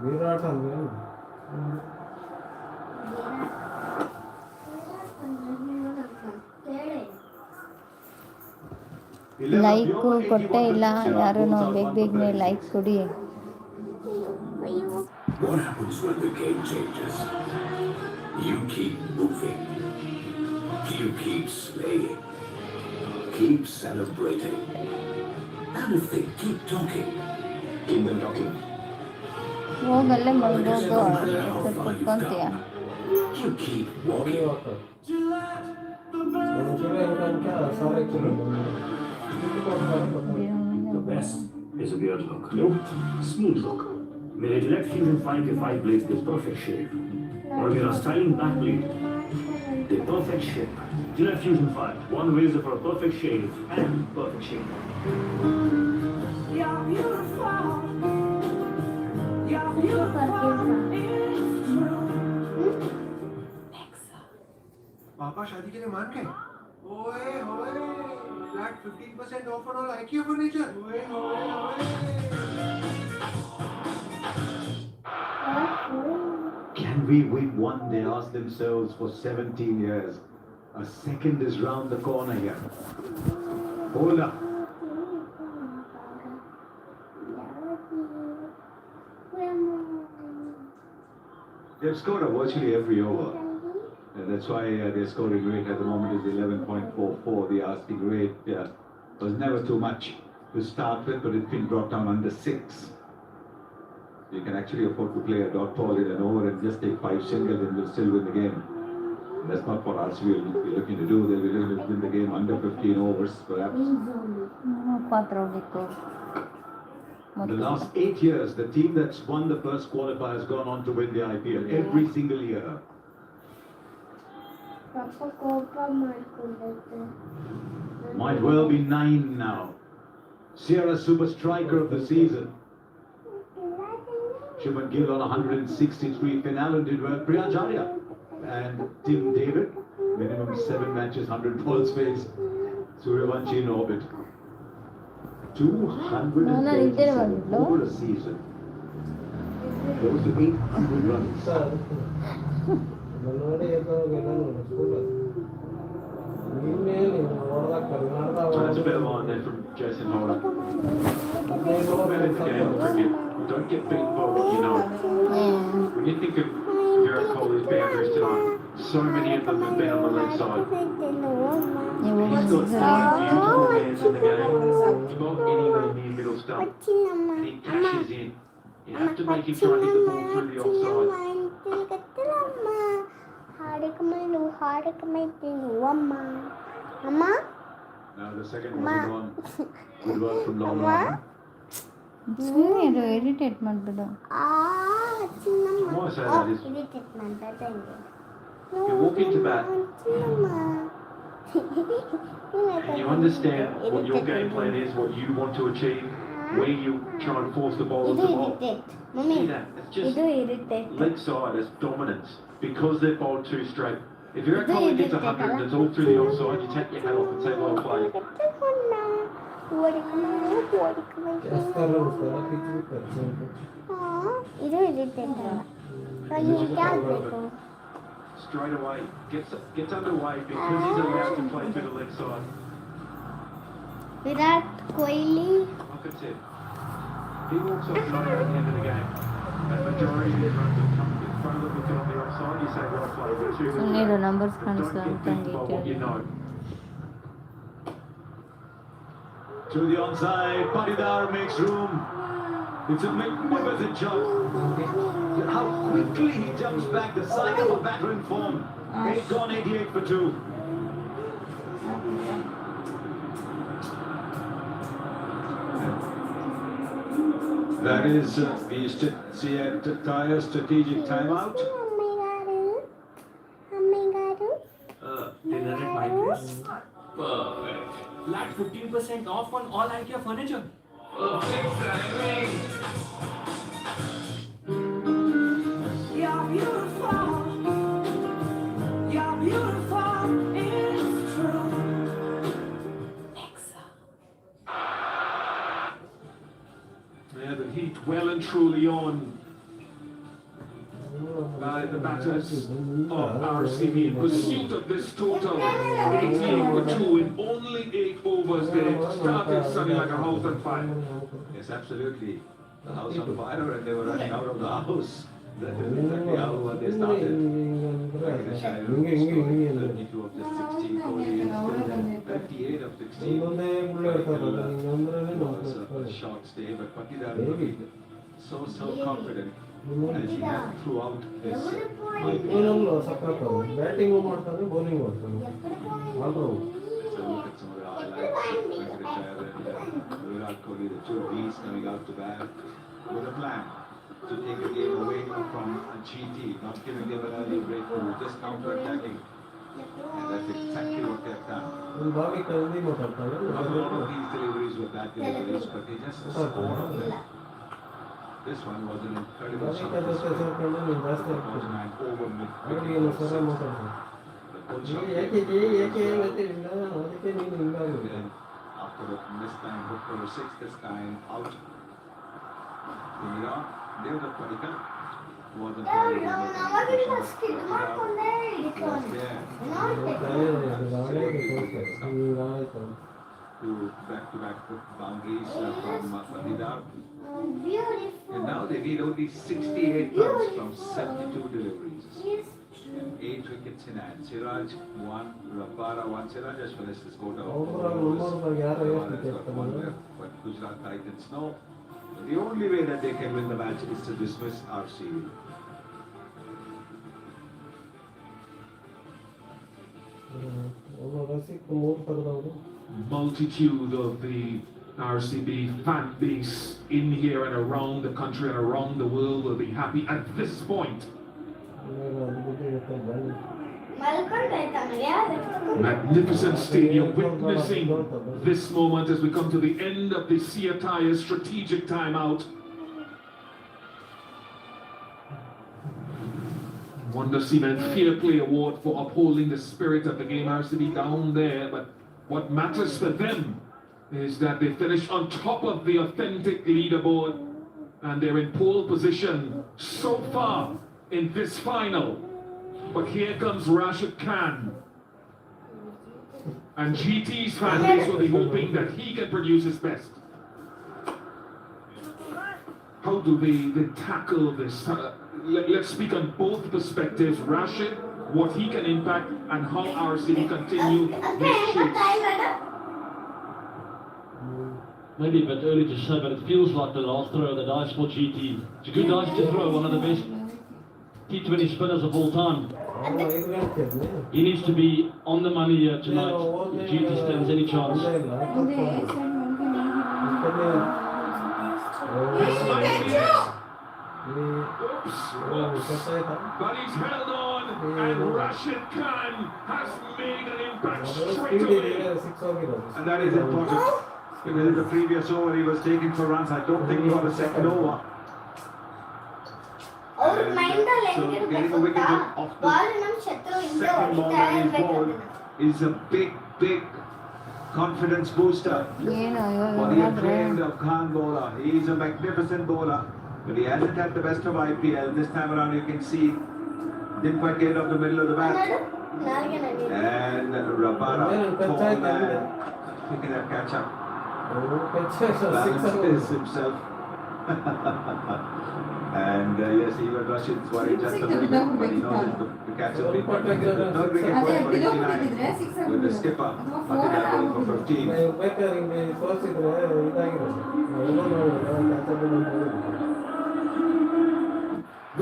Virat ಅಂದ್ರೆ like ಕೊಟ್ಟೇ ಇಲ್ಲ ಯಾರು. ಬೇಗನೆ like ಕೊಡಿ. What happens when the game changes? You keep moving. You keep slaying. Keep celebrating. And if they keep talking, keep them talking. ಹೋಗಲ್ಲೇ ಮಲ್ಗೋಗು. ಕುತ್ಕೊಂತೀಯ? You keep walking. The best is a weird look. Nope. Smooth look. मेरे direct fusion 5 के 5 blades this perfect shape. और मेरा styling back blade, the perfect shape. Direct fusion 5, one razor for a perfect shave and perfect shape. You're beautiful. You're beautiful. It's true. पापा शादी के लिए मान गए ओए होए flat 15% of on all IKEA furniture ओए होए होए Can we win one? They ask themselves for 17 years. A second is round the corner here. Hola. They've scored virtually every over. And that's why their scoring rate at the moment is 11.44. The asking rate was never too much to start with, but it's been brought down under 6. You can actually afford to play a dot ball in an over and just take 5 singles and you'll still win the game. That's not what RCB will be looking to do. They'll be looking to win the game under 15 overs, perhaps. 4 ಹೋಗಿತ್ತು The last 8 years, the team that's won the first qualifier has gone on to win the IPL every single year. Might well be 9 now. Sierra Super Striker of the season. Shubman Gill on 163. Finn Allen did well. Priyanjarya and Tim David. Minimum 7 matches, 100 balls faced. Suryavanshi in orbit. 237 over a season. Close to 800 runs. That's a bit of on there from Jason Holder. Don't get beaten by what you know. When you think of Virat Kohli's boundaries tonight, so many of them have been on the leg side. He's got 5 beautiful hands in the game, not anywhere near middle stump. And he dashes in. You have to make him try and hit the ball through the offside. Now the second one is on. Good work from Lama. ಸುಮ್ಮನೆ irritate ಮಾಡಿಬಿಡು Why say that is? You walk into bat and you understand what your game plan is, what you want to achieve, where you try and force the ball to bowl. See that? It's just leg side as dominance because they're bowled too straight. If you're a Kohli gets 100 and it's all through the offside, you take your hat off and say well played. Straight away, gets underway because he's allowed to play through the leg side. Virat Kohli. Look at it. He walks off 9 at the end of the game. And majority of his runs have come in front of him on the offside. You say well played, but 2 ಸುಮ್ಮನೆ numbers don't ಕಾಣಿಸ್ತಾ get ಅಂತ beaten by what you know. To the onside, Patidar makes room. It's a magnificent jump. How quickly he jumps back, the sign of a veteran form. 8 gone, 88 for 2. That is the Tire strategic timeout. Dinner at my place. Perfect. Flat 15% off on all IKEA furniture. You're beautiful. You're beautiful. It's true. Yeah, the heat well and truly on by the batters of RCB in pursuit of this total. 88 for 2 in only 8 overs. They started sunny like a house on fire. Yes, absolutely. The house on fire and they were running out of the house. That is exactly how they started. 32 of the 16 Kohli and still 58 of 16. Was a short stay, but Patidar so confident as he had throughout this IPL. Full ಸಖತ್ batting ಮಾಡ್ತಾನೆ bowling ಮಾಡ್ತಾನೆ all-round. Let's have a look at some of the highlights. Venkateshwar and Virat Kohli, the two Vs coming out to bat with a plan to take the game away from GT, not giving them an early breakthrough, just counter-attacking. And that's exactly what they've done. ಒಂದು ಬಾವಿ ಕಲ್ದಿ ಮಾತಾಡ್ತಾನೆ. Not a lot of these deliveries were bad deliveries, but they just scored on them. This one was an incredible shot. ಬಾವಿ ಕಲ್ದಿ ಸೇರ್ಕೊಂಡು ನೀನು ಜಾಸ್ತಿ It was ಆಗ್ತದೆ. an over mid. ಅವರಿಗೆ ಸರ ಮಾತಾಡ್ತಾನೆ. ಯಾಕೆ ಗೊತ್ತಿಲ್ಲ ಅದಕ್ಕೆ ನೀನು ಹಿಂಗಾಗಿದೆ. Then after this time, hook for 6, this time out. Devdutt Padikkar wasn't very good. Was there. Two back-to-back boundaries from Madidar. And now they need only 68 runs from 72 deliveries. And 8 wickets in hand. Siraj 1, Rabara 1. Siraj has finished his quota of 4 overs. Rabara has got 1 left. But Gujarat Titans know the only way that they can win the match is to dismiss RCB. Multitude of the RCB fan base in here and around the country and around the world will be happy at this point. Magnificent stadium witnessing this moment as we come to the end of the Sia Tire strategic timeout. Wonder Cement Fair Play Award for upholding the spirit of the game. RCB down there, but what matters for them is that they finish on top of the authentic leaderboard and they're in pole position so far in this final. But here comes Rashid Khan. And GT's fan base will be hoping that he can produce his best. How do they tackle this? Let's speak on both perspectives. Rashid, what he can impact, and how RCB continue this chase. Maybe a bit early to say, but it feels like the last throw of the dice for GT. It's a good dice to throw, one of the best T20 spinners of all time. He needs to be on the money here tonight if GT stands any chance. But he's held on, and Rashid Khan has made an impact straight away. And that is important. Because in the previous over he was taking for runs. I don't think he got a second over. ಅವ್ರ mind ಅಲ್ಲಿ So ಹೆಂಗಿರುತ್ತೆ getting a wicket ಗೊತ್ತಾ off ball the ನಮ್ ಶತ್ರು ಹಿಂದೆ second ball ಹೊಡಿತಾ that is bowled ಇರ್ಬೇಕು is a big confidence booster ಏನು for the acclaimed of Khan bowler. He is a magnificent bowler, but he hasn't had the best of IPL. This time around you can see didn't quite get off the middle of the bat. ನಾಲ್ಗೆ ನಡಿ And Rabara, tall man, picking that catch up. Balances himself. And yes, even Rashid's worried just a little bit, but he knows that the catch has been perfected. The third wicket was for 89 with the skipper, Madidar bowling for 15.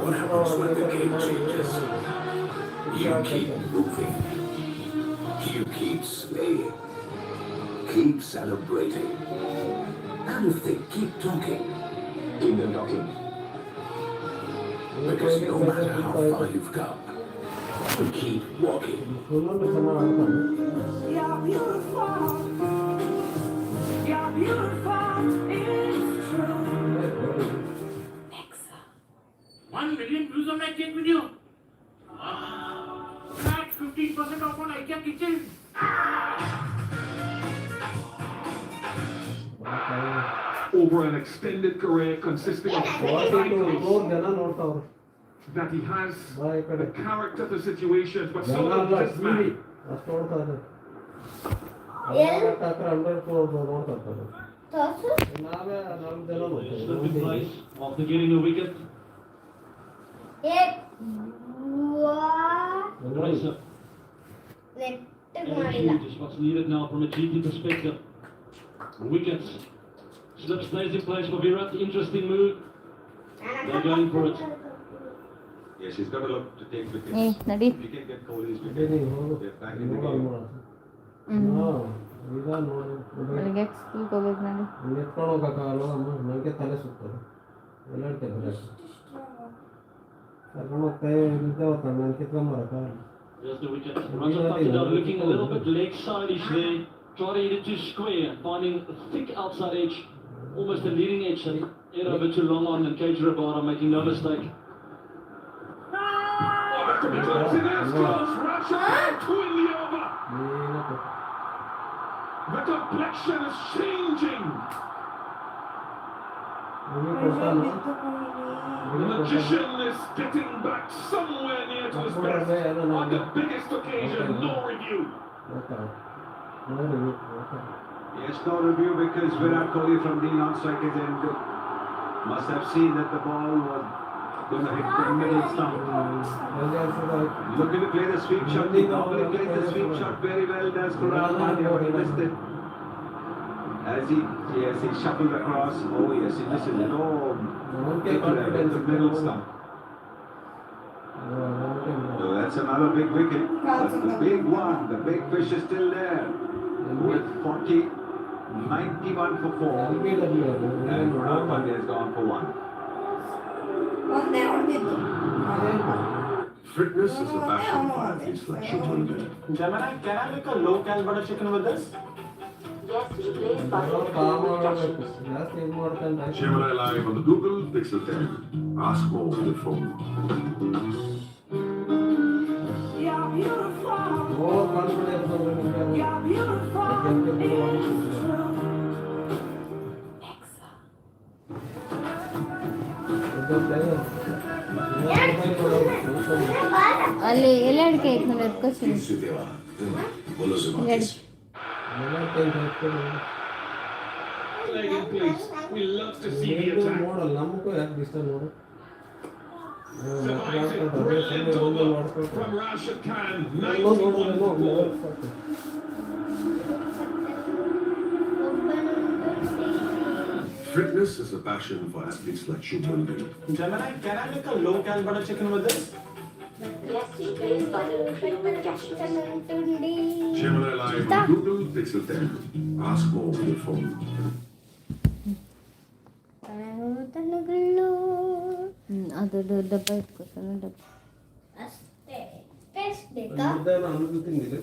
What happens when the game changes? You keep moving. You keep slaying. Keep celebrating. And if they keep talking, keep them talking. Because no matter how far you've come, you keep walking. You're beautiful. You're beautiful. It's true. 1 million views on my cake video. Flat 15% off on IKEA kitchen. Over an extended career consisting of 4 titles, that he has the character for situations, but so does this man. ತೋರ್ಸು Slipped in place after getting a wicket. ಏ Racer. ನೆಟ್ಟಗ್ ಮಾಡಿಲ್ಲ Attitude is what's needed now from a GT perspective. Wickets. Slip stays in place for Virat. Interesting move. They're going for it. Yeah, she's got a lot to take with ಏ him. ನಡಿ. If you can get Kohli's ಅದೇ wicket, ನೀವು ಹೋಗು they're back in the ನೋಡೋಣ game. ನೋಡೋಣ ಹ್ಞೂ ಈಗ ನೋಡಿ ಬೆಳಿಗ್ಗೆ ಸ್ಕೂಲ್ಗೆ ಹೋಗ್ಬೇಕು ನಡಿ. ಎತ್ಕೊಂಡು ಹೋಗಕ್ಕಾಗಲ್ಲ ಅಮ್ಮ ನನಗೆ ತಲೆ ಸುತ್ತದು ಎಲ್ಲ ಬರೋದು ಕರ್ಕೊಂಡು ಹೋಗ್ತಾ ನಿಂತೆ ಹೋಗ್ತಾನೆ ನಾನು ಕಿತ್ಕೊಂಬರಕ್ಕಾಗಲ್ಲ. There's the wicket. Roger batted out, looking a little bit leg side-ish there. Trying to hit it to square, finding a thick outside edge, almost a leading edge. Hit a bit too long on and Cage Rabada making no mistake. Oh, that could be close. It is close. Rashid to win the over. ಏನಕ್ಕೆ The complexion is changing. ನಿಮಗೆ ಕೊಡ್ತಾನು The magician is getting back somewhere near to his best on the biggest occasion. No review. Yes, no review because Virat Kohli from the non-striker's end must have seen that the ball was going to hit the middle stump. Looking to play the sweep shot. He normally plays the sweep shot very well. Does Kunal Pandya, but he missed it. As he shuffled across. Oh yes, he misses it. Oh, hit the middle stump. So that's another big wicket. But the big one, the big fish is still there. With 40, 91 for 4. And Kunal Pandya has gone for 1. Fitness is a passion for athletes like Shubhankar. Gemini, can I make a low-cal butter chicken with this? ಜಾಸ್ತಿ ಇದು ಮಾಡ್ಕೊಂಡ್ರೆ Gemini Live on the Google Pixel 10. Ask more on the phone. You're beautiful. Over confidence ಅಂದ್ರೆ ನಿಮಗೆ You're beautiful. It's true. ಅಲ್ಲಿ ಎಲೆ ಅಡಿಕೆ ಐತೆ ನೋಡಿ ಎತ್ಕೊತೀನಿ. Sudeva. Bolo ಎಲೆ ಅಡಿಕೆ Legging, please. We love to see the attack. ನೋಡಲ್ಲ ನಮಗೂ ಯಾಕೆ ಇಷ್ಟ ನೋಡು Surviving brilliant over from Rashid Khan. 91 for 4. Fitness is a passion for athletes like Shubhankar. Gemini, can I make a low-cal butter chicken with this? Gemini Live on Google Pixel 10. Ask more on the phone. ಅದು ಡಬ್ಬ ಇಟ್ಕೊತಾನೆ ಡಬ್ಬ. ಅಷ್ಟೇ taste ಬೇಕಾ ಅನುಭವ ತಿಂದಿಲ್ಲ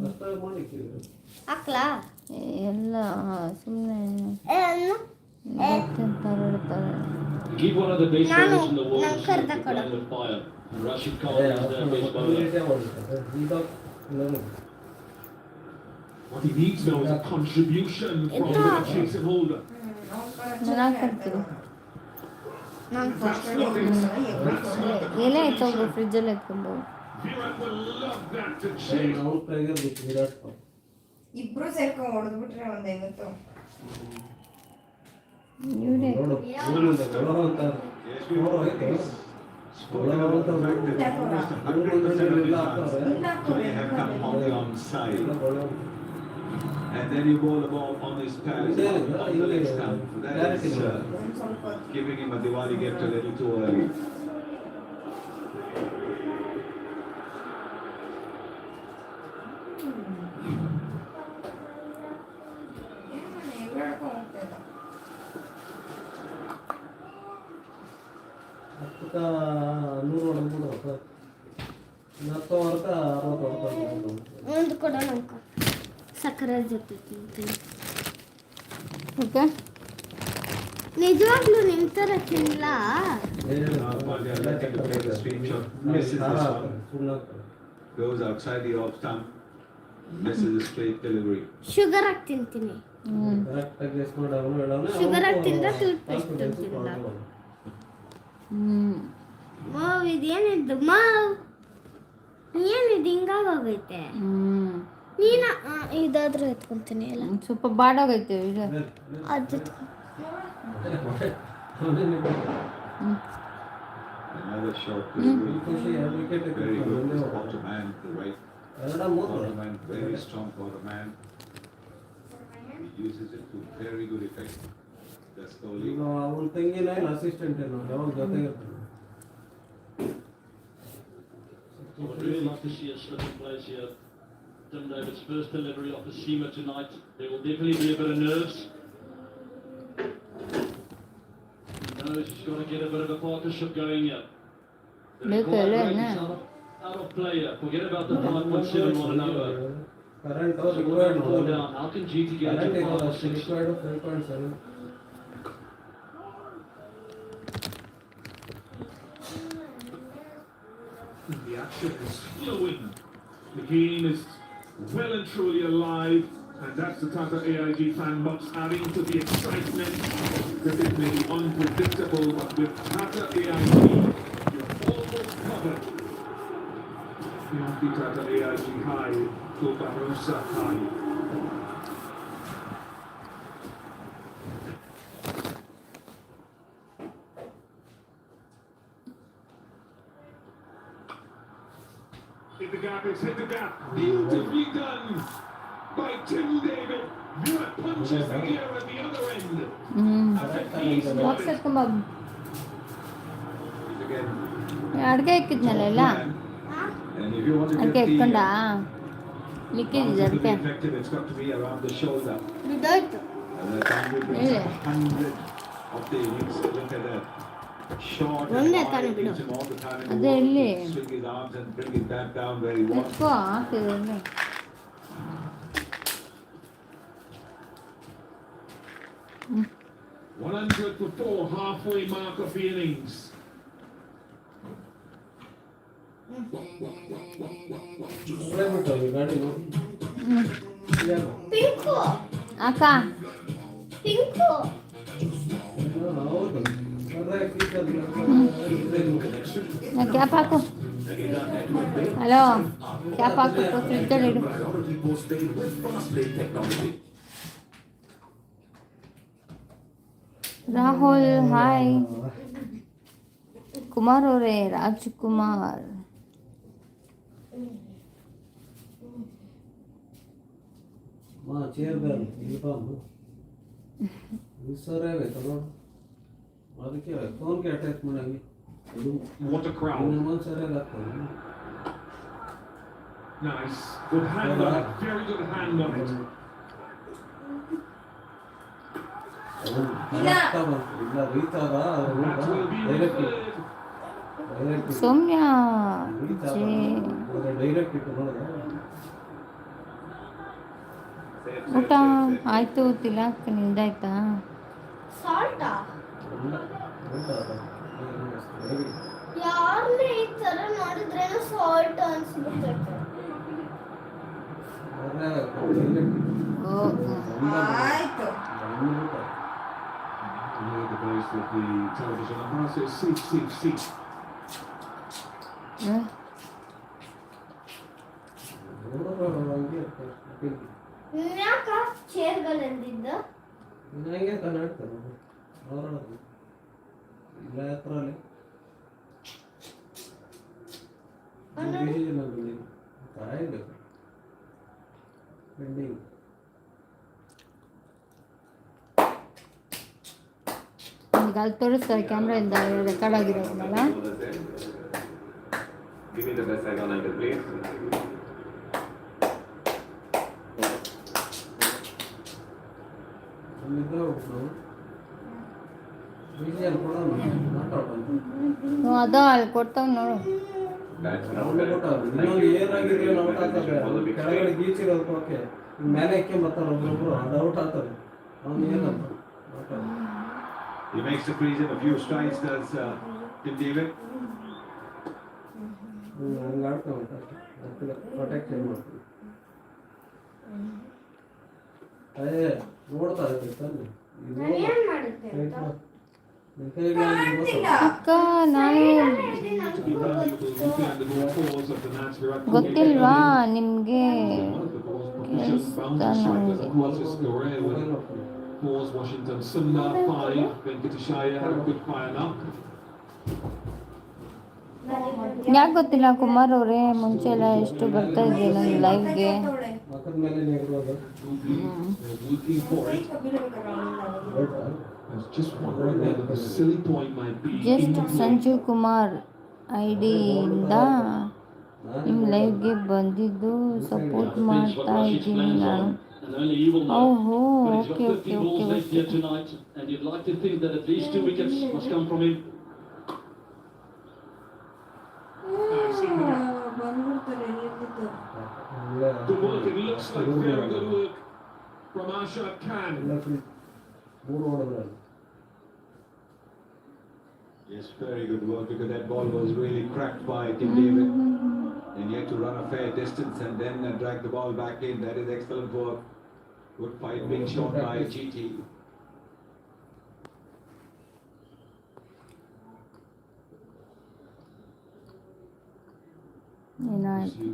ಅಷ್ಟ ಮಾಡಿಕ್ಕೆ ಹಾಕ್ಲಾ ಎಲ್ಲ ಸುಮ್ಮನೆ Give one of the best Nanu, bowlers in the world nangu to karda kodu. the fire. And Rashid Khan is their best bowler. What he needs now is a contribution from the chase and holder. ನಾನು ಹಾಕ್ತೀನಿ. ನಾನು That's not it. That's not the ಎಲೆ ಎತ್ತೋಗ್ರು ಫ್ರಿಜ್ಜಲ್ಲಿ ಎತ್ಕೊಂಡು Virat will love that to chase. ನಾವು ಕೈಗೆ ಬಿಟ್ಟು ವಿರಾಟ್ ಇಬ್ರು ಸೇರ್ಕೊಂಡು ಹೊಡೆದ್ಬಿಟ್ರೆ ಒಂದ್ 50. ಇವರೇ ನೋಡು ನೋಡು ಅಂತ ನೋಡು ಆಯ್ತು Spoken about the fact that almost 100% of his runs today have come on the onside. And then you bowl the ball on his pads, on the leg stump. That is giving him a Diwali gift a little too early. ಹತ್ತಕ್ಕ 100 ಹೊಡೆದ್ಬಿಡು sir 40 60 ಒಂದು ಕೊಡ ನಂಕ ಸಕ್ಕರೆ ಜೊತೆ ತಿಂತೀನಿ okay ನಿಜವಾಗ್ಲೂ ನಿಮ್ ತರ ತಿನ್ನಲ್ಲ Pandya electing to play the sweep shot, misses this one, goes outside the off stump, misses the straight delivery. Sugar ಹಾಕಿ ತಿಂತೀನಿ ಕರೆಕ್ಟಾಗಿ ಗೆಸ್ ಮಾಡಿ ಅವನು ಹೇಳೋನೆ ಶುಗರ್ ಹಾಕಿ ತಿಂದ್ರೆ ಟೂತ್ ಪೇಸ್ಟ್ ತಿನ್ನಲ್ಲ ಮಾವ್ ಇದೇನಿದ್ದು ಮಾವ್ ಏನಿದು ಹಿಂಗಾಗೋಗೈತೆ ನೀನ ಇದಾದ್ರೂ ಎತ್ಕೊಂತೀನಿ ಎಲ್ಲ ಸ್ವಲ್ಪ ಬಾಡೋಗೈತೆ ಈಗ ಅದು Another short delivery, very good. Bottom man, the right bottom man, very strong bottom man. He uses it to very good effect. That's Kohli. ಈಗ ಅವನ ತಂಗಿನ ಅಸಿಸ್ಟೆಂಟ್ ಏನೋ ಯಾವಾಗ ಜೊತೆಗೆ ಇರ್ತಾನೆ I would really love to see a slipping place here. Tim David's first delivery off the seamer tonight. There will definitely be a bit of nerves. He knows he's got to get a bit of a partnership going here. The Look required at rate that. is out of play here. Forget about the 5.7 on an over. Current So we're going to fall required down. How can GT get current to 5 or 6? required 5.7. The action is flowing. The game is well and truly alive. And that's the Tata AIG fan box adding to the excitement. Cricket may be unpredictable, but with Tata AIG, you're almost covered. Yung Tata AIG high, to Barossa high. Hit the gap, it's hit the gap. Beautifully done by Tim David. What punches the air at the other end. Box ಎತ್ಕೊಂಬ Again. ಅಡುಗೆ ಇಕ್ಕಿದ್ನಲ್ಲ ಎಲ್ಲ And if you want to ಅಡುಗೆ get ಇಟ್ಕೊಂಡ the ಲಿಕ್ಕಿದ್ದೆ bounce to be ಅದಕ್ಕೆ effective, it's got to be around the shoulder. ಬಿದ್ದೋಯ್ತು And the boundary brings Yeah. 100 of the innings. Look at that. Short and One wide, time, beats him all the time. in the ಅದೇ ball. ಇಲ್ಲಿ Swing his arms and bring it back down where he wants. ಎತ್ಕೋ ಹಾಕಿದ್ರೆ 100 for 4, halfway mark of the innings. ಗಾಡಿ pink ಅಕ್ಕ pink ಹೌದು cap ಹಾಕು hello cap ಹಾಕ್ಬಿಟ್ಟು ಫ್ರಿಜ್ಜಲ್ಲಿ ಇಡು Priority postpaid with fast-pay technology. Rahul hi Kumar ಅವರೇ ರಾಜ್ಕುಮಾರ್ ಚೇರ್ದಲ್ಲಿ ಯೂನಿಫಾರ್ಮ್ ಸರೇ ಆಗೈತಲ್ಲ ಅದಕ್ಕೆ ಫೋನ್ಗೆ ಅಟ್ಯಾಚ್ ಮಾಡಂಗೆ What a crowd. ಇನ್ನೊಂದು ಸರಿಯಾಗಿ ಆಗ್ತದೆ Nice. Good hand on it. Very good hand on it. ಇಲ್ಲ ರೀಚ್ ಆದ That will be direct referred. Direct Soumya reach ಜೇ ಆದ ಡೈರೆಕ್ಟ್ ಇಟ್ಟು ನೋಡಿದ ಊಟ ಆಯ್ತು ತಿಲಾಕ್ ನಿಂದಾಯ್ತಾ ಸಾಲ್ಟಾ ಊಟ ಅದ ಯಾರನ್ನ ಈ ತರ ನೋಡಿದ್ರೇನು ಸಾಲ್ಟ್ ಅನ್ಸ್ಬಿಡ್ತೈತೆ ಓ ಆಯ್ತು Near the base of the television. I'm going to say seat. ಯಾಕ ಚೇರ್ಗಳಂದಿದ್ದ ಹಂಗೆ ಕನ್ನಡ್ತಾರೆ ಅವ್ರ ಇಲ್ಲ ಹತ್ರಲ್ಲಿ ಕಾಯ್ಬೇಕು ಪೆಂಡಿಂಗ್ ಈಗ ಅಲ್ಲಿ ತೋರಿಸ್ತಾರೆ ಕ್ಯಾಮ್ರಾಯಿಂದ record ಆಗಿರೋದ್ರಲ್ಲ Give me the best icon angle, please. ಅಲ್ಲಿದ್ದ ಹೋಗ್ತು ವಿಜಯನ್ ಕೊಡೋಣ ಮಾತಾಡೋಣ ಅದ ಅಲ್ಲಿ ಕೊಡ್ತಾವ ನೋಡು That's ಅವ್ನು ಕೊಟ್ಟವ್ರು. ಇನ್ನೊಂದು ಏನಾಗಿದ್ರೆ ಔಟ್ ಆಗ್ತದೆ ಕೆಳಗಡೆ ಗೀಚಿರೋದು ಓಕೆ ಮೇಲೆ ಬರ್ತಾರೆ ಒಬ್ಬೊಬ್ರು ಅದು ಔಟ್ ಆಗ್ತದೆ ಅವ್ನು ಏನಂತ ಮಾತಾಡ He makes the crease in a few strides, does Tim David. ಹಂಗೆ ಆಡ್ತಾವೆ ಪ್ರೊಟೆಕ್ಟ್ ಏನು ಮಾಡ್ತೀವಿ ಅದೇ ನೋಡ್ತಾ ಇರ್ತೀವಿ ತಾನೆ ಏನ್ ಮಾಡಿದ್ದೆ ಅಂತ ಅಕ್ಕ ನಾನು ಗೊತ್ತಿಲ್ವಾ ನಿಮಗೆ ಕೇಳಿಸ್ತಾ ನನಗೆ Fours Washington Sundar, 5 Venkateshaya had a good fire now. ಯಾಕೆ ಗೊತ್ತಿಲ್ಲ ಕುಮಾರ್ ಅವರೇ ಮುಂಚೆ ಎಲ್ಲ ಎಷ್ಟು ಬರ್ತಾ ಇದೆಯಾ ನನ್ನ ಲೈವ್ಗೆ ಮಕ್ಕದ ಮೇಲೆ ಇರ್ಬೋದು Looking for it. I was just wondering whether the silly point might be just Sanjeev Kumar ಐಡಿಯಿಂದ ಲೈವ್ಗೆ ಬಂದಿದ್ದು ಸಪೋರ್ಟ್ That's what ಮಾಡ್ತಾ Rashid's ಇದ್ದೀನಿ plans ನಾನು. are, and only he will know. ಓಹೋ, But he's got okay 50 okay balls okay left okay. here tonight, and you'd like to think that at least 2 wickets must come from him. ಬಂದ್ಬಿಡ್ತಾರೆ ಎಲ್ಲಿದ್ದು. The work, it looks like very good work from Asha Khan. Yes, very good work because that ball was really cracked by Tim David. And he had to run a fair distance and then drag the ball back in. That is excellent work. Good fight being shown by GT. ಏನಾಯ್ತು?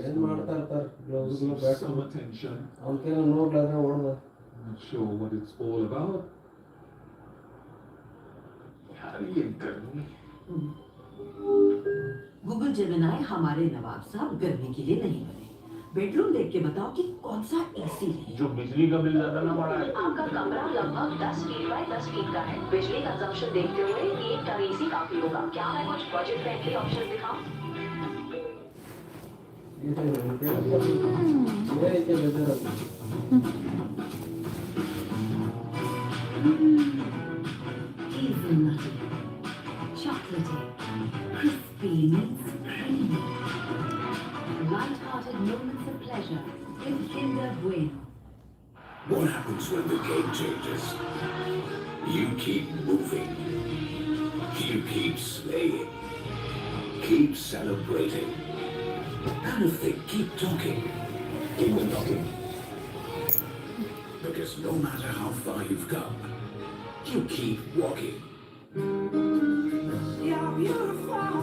ಏನ್ ಮಾಡ್ತಾ ಇರ್ತಾರೆ ಗ್ಲೌಸ್ಗಳು bat Some attention. ಅವನ್ಕೇನೋ ನೋಡ್ಲಾದ್ರೆ ಓಡ್ದ. Not sure what it's all about. Google Gemini हमारे नवाब साहब गर्मी के लिए नहीं बने। बेडरूम देख के बताओ कि कौन सा एसी है। जो बिजली का बिल ज्यादा ना बढ़ा है। आपका कमरा लगभग 10 फीट बाय 10 फीट का है। बिजली कंजम्पशन देखते हुए एक टन एसी काफी होगा। क्या मैं कुछ बजट फ्रेंडली ऑप्शन दिखाऊं? He's nutty, chocolatey, crispy meets creamy. Light-hearted moments of pleasure in Kinder Bueno. What happens when the game changes? You keep moving. You keep slaying. Keep celebrating. And if they keep talking, keep them talking. Because no matter how far you've come, you keep walking. You're beautiful.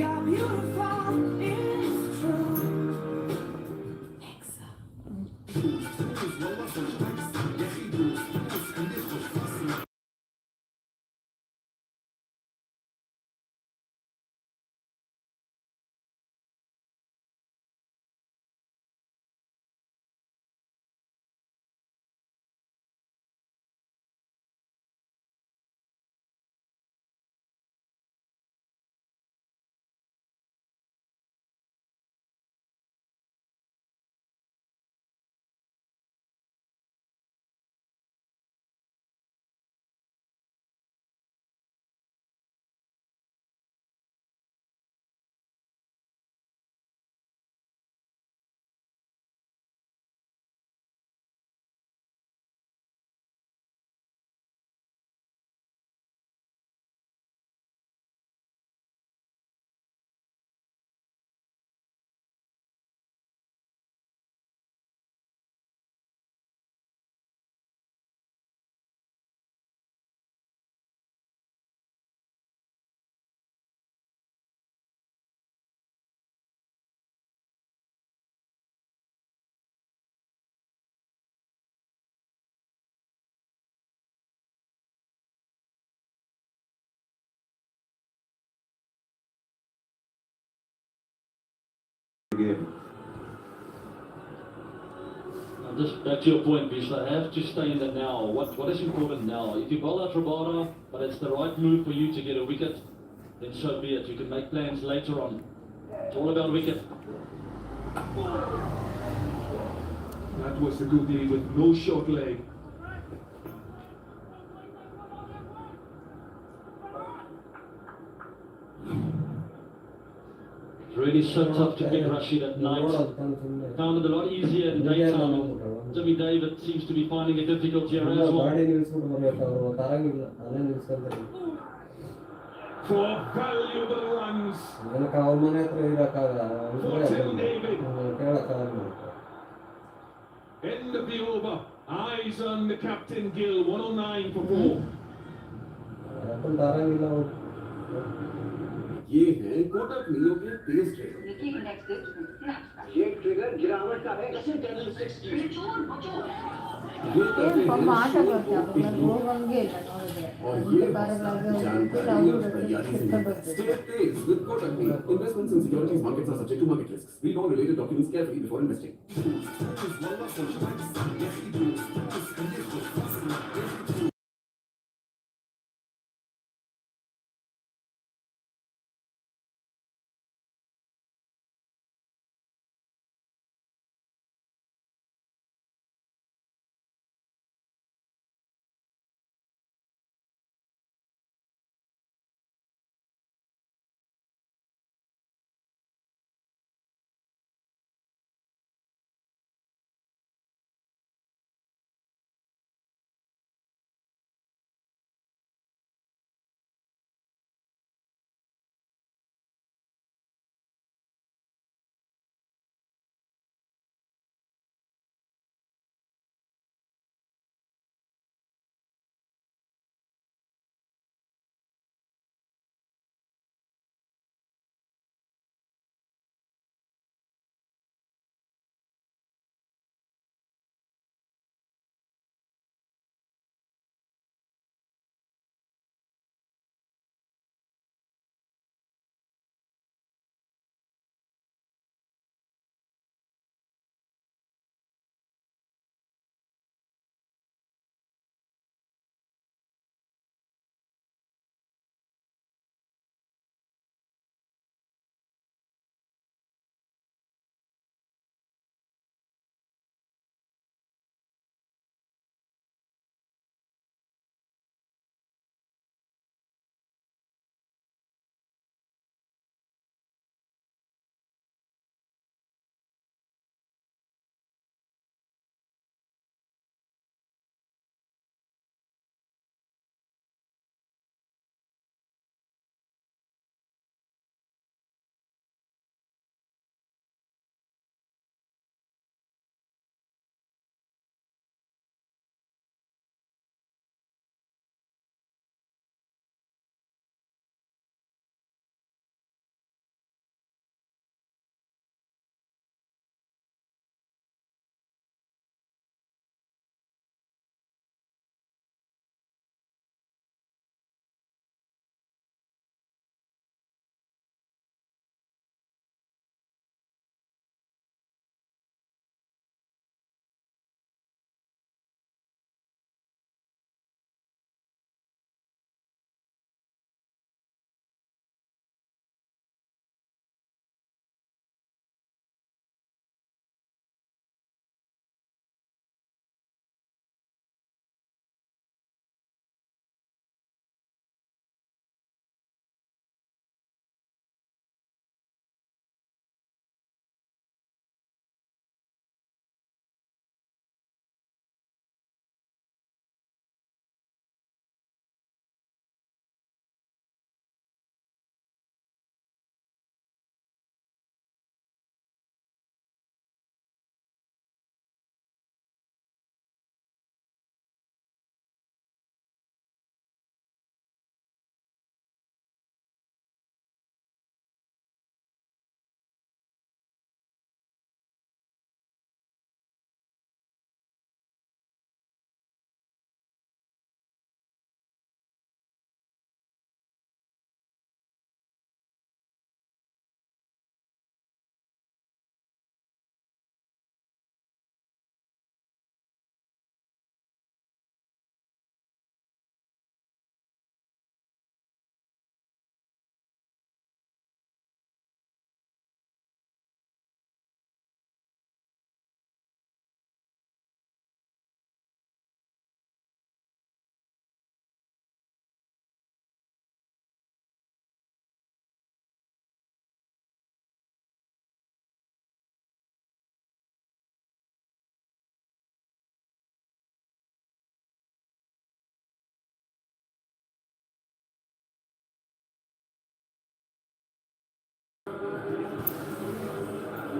You're beautiful. It's true. Just back to your point, Bish, they have to stay in the now. What is important now? If you bowl out Rabada, but it's the right move for you to get a wicket, then so be it. You can make plans later on. It's all about wicket. That was a good lead with no short leg. It's really so tough to pick Rashid at night. Found it a lot easier in daytime. Jimmy David seems to be finding it difficult here as well. ಗಾಡಿ ನಿಲ್ಸ್ಬಿಟ್ಟು ಬರ್ಬೇಕು ಅವರು ತರಂಗಿಲ್ಲ ಅಲ್ಲೇ ನಿಲ್ಸ್ಕೊಂತಾರೆ. For valuable runs. ನನಗೆ ಅವ್ರ ಮನೆ ಹತ್ರ ಇರಕ್ಕಾಗಲ್ಲ ಕೇಳಕ್ಕಾಗಲ್ಲ. End of the over. Eyes on the captain Gill. 109 for 4. अपन तारंगिಲ್ಲ ಅವರು. ये है कोटक मिलों के तेज ट्रेडर। ये ट्रिगर गिरावट का है। ಏನು ಪಾಪ ಆಟ ಬರ್ತಾರೆ ನನಗೆ ಹೋಗಂಗೆ ಇಲ್ಲ ನೋಡಿದ್ರೆ ಮುಂದೆ ಕಾರಗಳಾಗಿ Stay safe with Kotak. Investments in securities markets are subject to market risks. Read all related documents carefully before investing.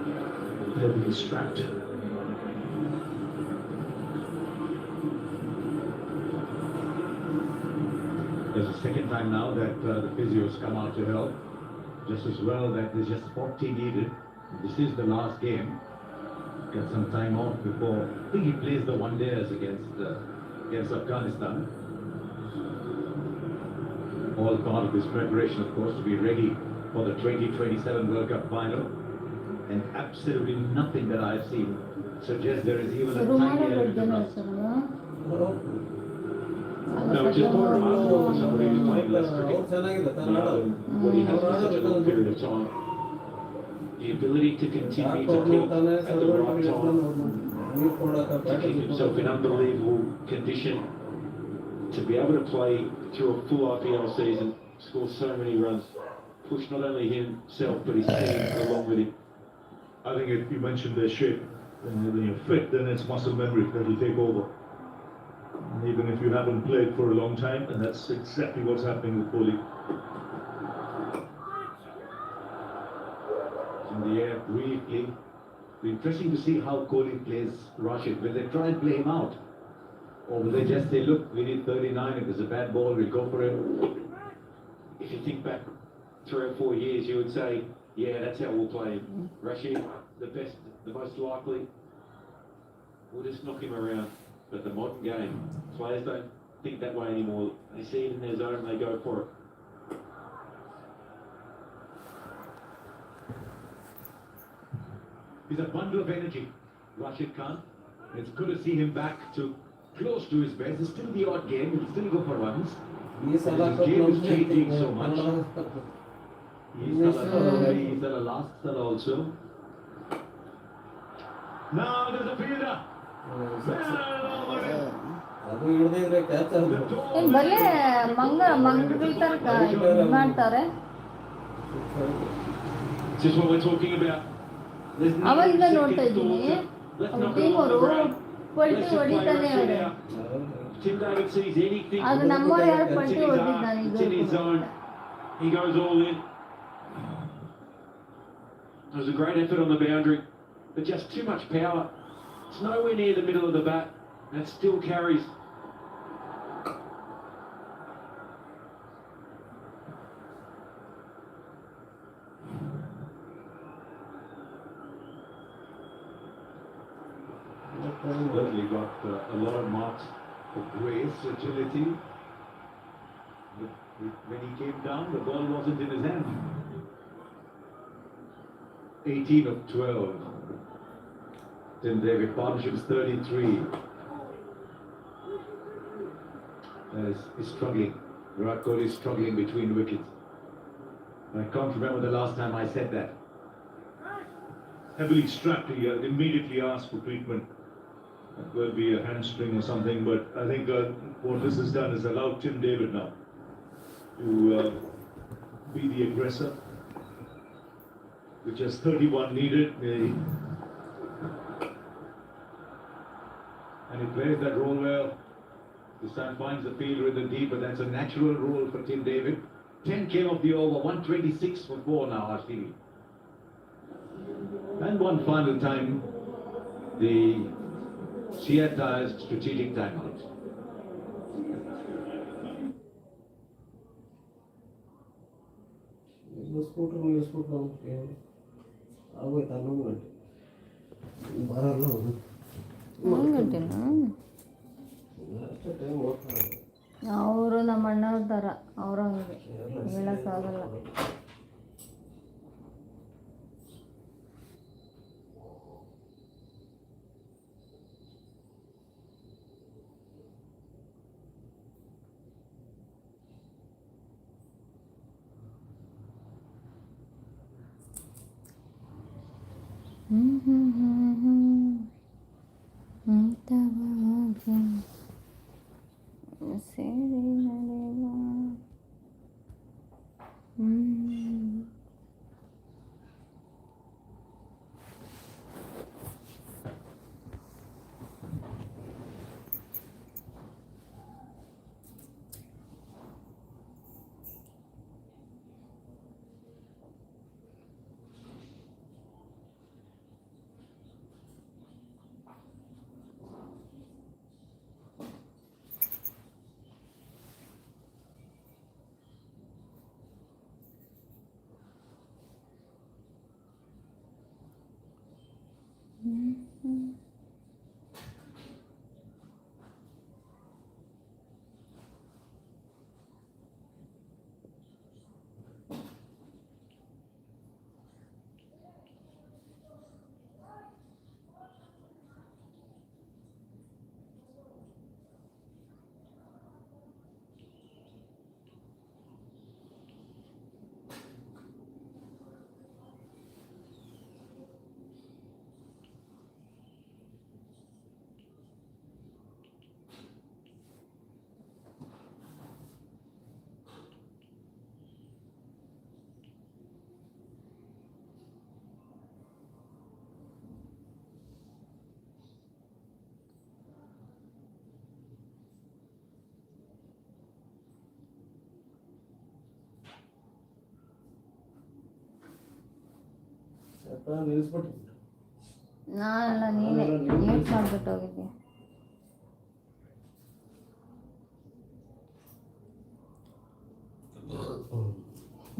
Heavily strapped. There's a second time now that the physios come out to help. Just as well that there's just 40 needed. This is the last game. Got some time off before. I think he plays the one-dayers against Afghanistan. All part of his preparation, of course, to be ready for the 2027 World Cup final. And absolutely nothing that I've seen suggests there is even a tiny element of rust. No, it's just quite remarkable for somebody who's played less cricket. When he has for such a long period of time. The ability to continue to peak at the right time, to keep himself in unbelievable condition, to be able to play through a full IPL season, score so many runs, push not only himself but his team along with him. I think if you mentioned their shape, when you're fit, then it's muscle memory that will take over. And even if you haven't played for a long time, and that's exactly what's happening with Kohli. In the air briefly. It'll be interesting to see how Kohli plays Rashid. Will they try and play him out? Or will they just say, look, we need 39, if there's a bad ball, we'll go for it? If you think back 3 or 4 years, you would say, yeah, that's how we'll play him. Rashid, the best, the most likely, we'll just knock him around. But the modern game, players don't think that way anymore. They see it in their zone and they go for it. He's a bundle of energy, Rashid Khan. It's good to see him back to close to his best. It's still the odd game, he'll still go for runs. His game is changing so much. He's the last Salah also. Now there's a fielder. ಏನ್ ಬರಲೇ ಮಂಗಗಳ ತರ ಇದ್ ಮಾಡ್ತಾರೆ. This is what we're talking about. ಅವಾಗಿಂದ ನೋಡ್ತಾ ಇದ್ದೀನಿ ಅವ್ರ team ಅವರು ಪಲ್ಟಿ ಹೊಡಿತಾನೆ ಅವರೇ. Tim David sees anything. ಆದ್ರೆ ನಮ್ಮವ್ರು ಯಾರು ಪಲ್ಟಿ ಹೊಡಿದ್ It's in his zone. He goes all in. It was a great effort on the boundary, but just too much power. It's nowhere near the middle of the bat. That still carries. He got a lot of marks for grace, agility. But when he came down, the ball wasn't in his hand. 18 of 12. Tim David, partnership's 33. He's struggling. Virat Kohli is struggling between wickets. I can't remember the last time I said that. Heavily strapped, he immediately asked for treatment. It will be a hamstring or something, but I think what this has done is allowed Tim David now to be the aggressor, which has 31 needed. And he plays that role well. This time finds the fielder in the deep, but that's a natural role for Tim David. 10 came off the over, 126 for 4 now, RCB. And one final time, the Seattle strategic timeout. ಅವರು ನಮ್ಮ ಅಣ್ಣವ್ರ ಥರ ಅವ್ರ ಹಂಗೆ ಹೇಳೋಕ್ಕಾಗಲ್ಲ. ಸೇರಿ ನಡೆವ ನಿಲ್ಲಿಸ್ಬಿಟ್ಟು ನಾನಲ್ಲ ನೀನೇ ಮ್ಯೂಟ್ ಮಾಡಿಬಿಟ್ಟು ಹೋಗಿದ್ದೆ.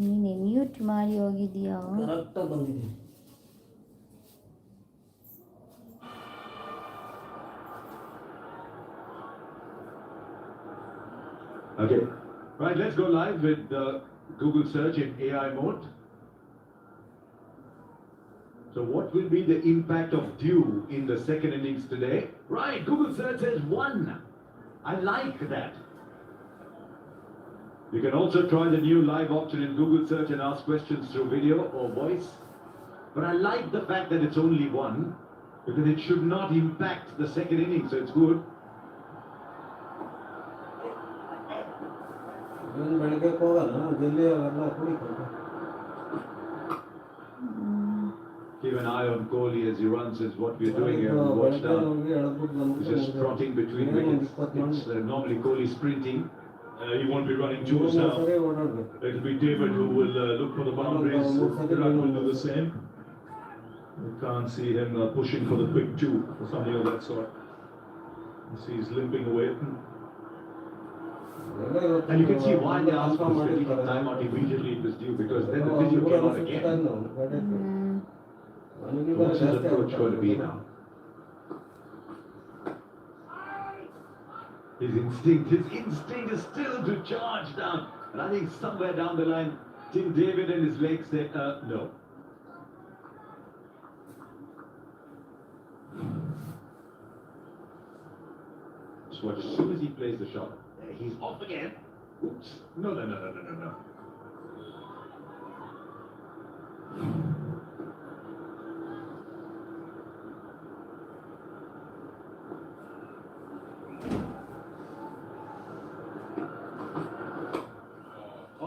ನೀನೆ ಮ್ಯೂಟ್ ಮಾಡಿ ಹೋಗಿದ್ಯಾ? ಕರೆಕ್ಟಾಗಿ ಬಂದಿದ್ದೀನಿ. Okay. Right, let's go live with Google search in AI mode. So what will be the impact of dew in the second innings today? Right, Google search says 1. I like that. You can also try the new live option in Google search and ask questions through video or voice. But I like the fact that it's only 1 because it should not impact the second innings, so it's good. ಬೆಳಗ್ಗೆ ಹೋಗಲ್ಲ ಜಲ್ದಿ ಅವೆಲ್ಲ ಕುಡಿಕೊಂಡು Keep an eye on Kohli as he runs, is what we're doing here. Watch down. He's just trotting between wickets. It's normally Kohli sprinting. He won't be running tours now. It'll be David who will look for the boundaries. Virat will do the same. You can't see him pushing for the quick two or something of that sort. You see he's limping away. And you can see why they asked for strategic time out immediately it was due, because then the physio came out again. What's his approach going to be now? His instinct is still to charge down. And I think somewhere down the line, Tim David and his legs said, no. So as soon as he plays the shot, he's off again. Oops. No.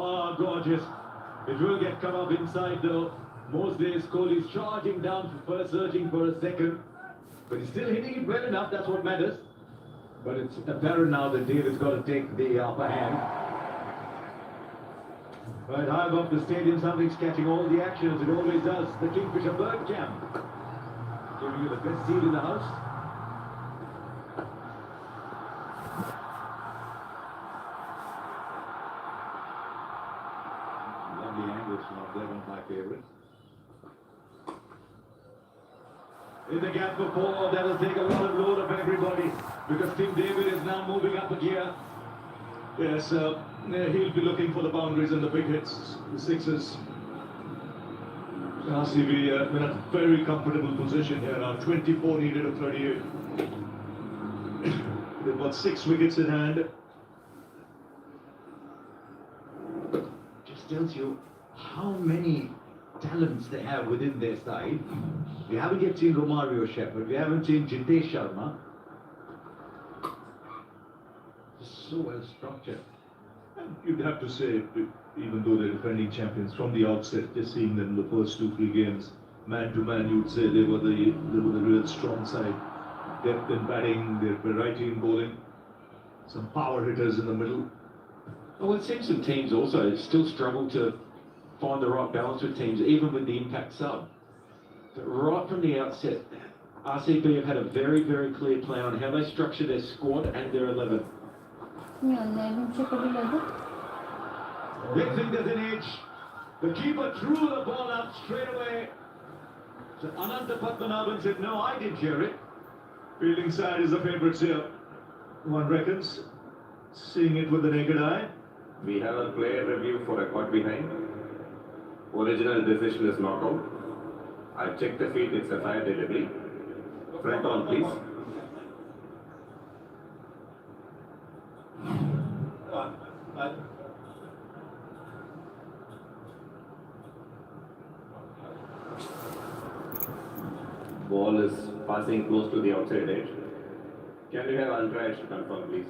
Oh, gorgeous. It will get come up inside though. Most days Kohli's charging down for first, searching for a second. But he's still hitting it well enough, that's what matters. But it's apparent now that David's got to take the upper hand. Right high above the stadium, something's catching all the action as it always does. The Kingfisher Bird Cam. Giving you the best seat in the house. Lovely angles from up there, one of my favorites. In the gap for 4, that'll take a lot of load of everybody because Tim David is now moving up a gear. Yes, he'll be looking for the boundaries and the big hits, the sixes. RCB in a very comfortable position here now, 24 needed of 38. They've got 6 wickets in hand. Just tells you how many talents they have within their side. We haven't yet seen Romario Shepherd, we haven't seen Jitesh Sharma. So well structured. And you'd have to say, even though they're defending champions from the outset, just seeing them the first 2-3 games, man to man, you'd say they were the real strong side. Depth in batting, their variety in bowling, some power hitters in the middle. Well, it seems some teams also still struggle to find the right balance with teams, even with the impact sub. But right from the outset, RCB have had a very, very clear plan on how they structure their squad and their 11. Big fingers in edge. The keeper threw the ball out straight away. So Ananta Padmanabhan said, no, I didn't hear it. Fielding side is the favourites here, one reckons. Seeing it with the naked eye. We have a player review for a caught behind. Original decision is not out. I checked the feet, it's a fire delivery. Front on, please. Ball is passing close to the outside edge. Can you have ultra edge to confirm, please?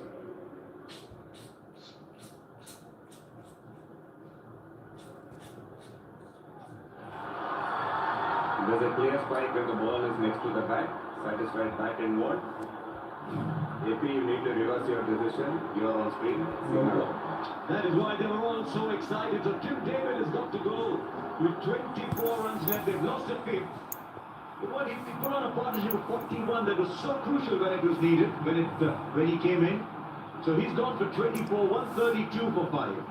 There's a clear spike when the ball is next to the bat. Satisfied bat and what? AP, you need to reverse your decision. You are on screen. Signal off. That is why they were all so excited. So Tim David has got to go with 24 runs left. They've lost a fifth. But what he put on a partnership of 41 that was so crucial when it was needed, when he came in. So he's gone for 24, 132 for 5.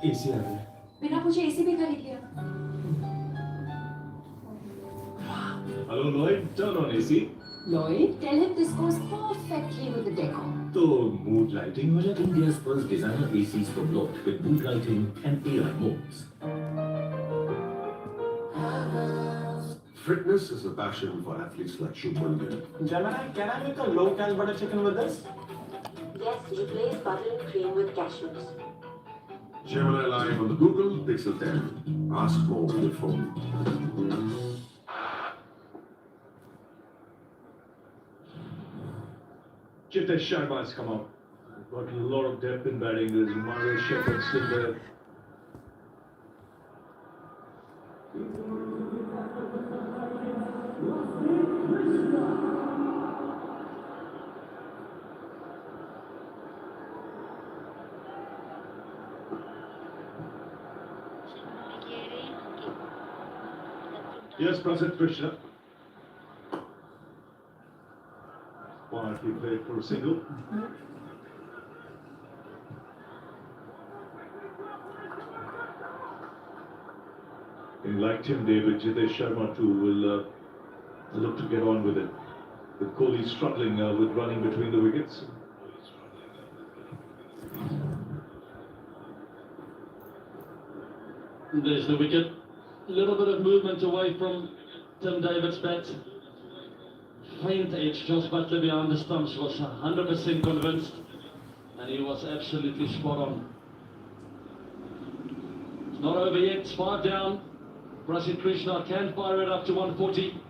AC आ गया बिना पूछे AC भी खरीद लिया Hello, Lloyd. Turn on AC. Lloyd, tell him this goes perfectly with the decor. तो mood lighting हो जाए India's first designer ACs for both with mood lighting and AI modes. Fitness is a passion for athletes like Shubman Gill. Gemini, can I make a low-cal butter chicken with this? Yes, replace butter and cream with cashews. Gemini Live on the Google Pixel 10. Ask more on your phone. Jitesh Sharma has come out. Got a lot of depth in batting. There's Mario Shepherd still there. Yes, Prasid Krishna. Quietly played for a single. And like Tim David, Jitesh Sharma too will look to get on with it. With Kohli struggling with running between the wickets. There's the wicket. A little bit of movement away from Tim David's bat. Faint edge, Josh Butler behind the stumps was 100% convinced, and he was absolutely spot on. It's not over yet, it's 5 down. Prasid Krishna can fire it up to 140.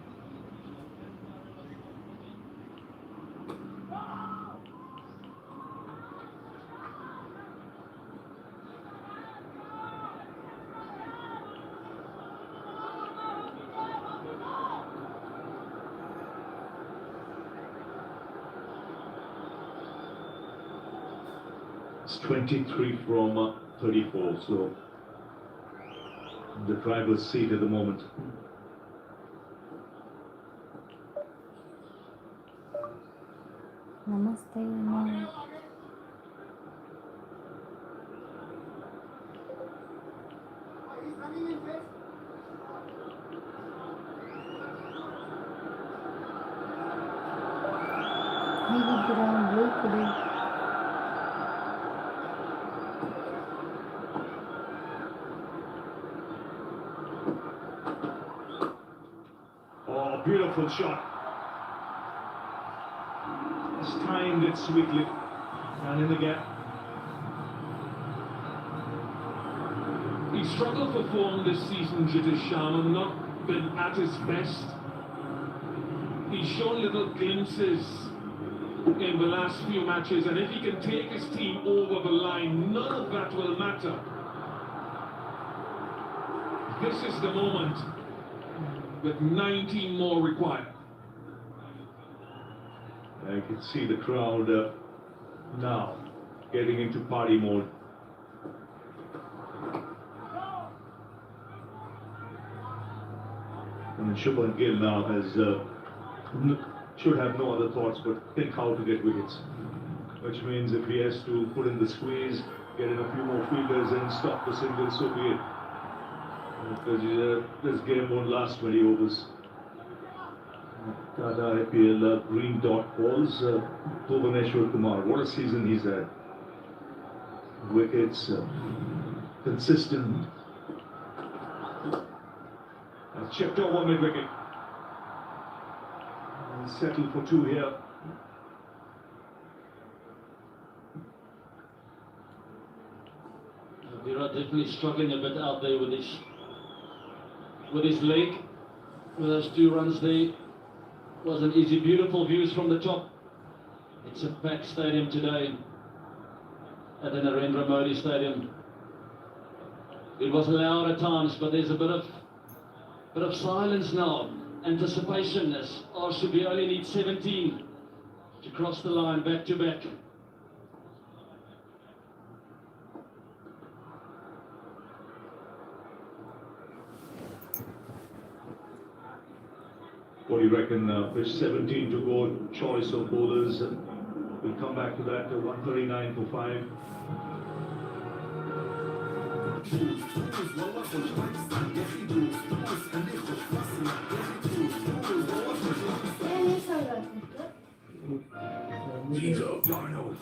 It's 23 from 34, so the driver's seat at the moment. Namaste, Umar. ಹೇಗಿದ್ದೀರಾ blue ಕೊಡಿ Oh, beautiful shot. It's timed it sweetly. And in the gap. He struggled for form this season, Jitesh Sharma, not been at his best. He's shown little glimpses in the last few matches, and if he can take his team over the line, none of that will matter. This is the moment, with 19 more required. I can see the crowd now getting into party mode. And Shubman Gill now should have no other thoughts but think how to get wickets. Which means if he has to put in the squeeze, get in a few more fielders and stop the single, so be it. Because this game won't last many overs. Tata IPL green dot balls, Bhuvaneshwar Kumar, what a season he's had. Wickets, consistent. And chipped over mid-wicket. Settled for 2 here. Virat definitely struggling a bit out there with his leg. With those 2 runs there. Wasn't easy. Beautiful views from the top. It's a packed stadium today at the Narendra Modi Stadium. It was loud at times, but there's a bit of silence now. Anticipation as RCB only needs 17 to cross the line back to back. What do you reckon? There's 17 to go, choice of bowlers. We'll come back to that. 139 for 5. These are Donald.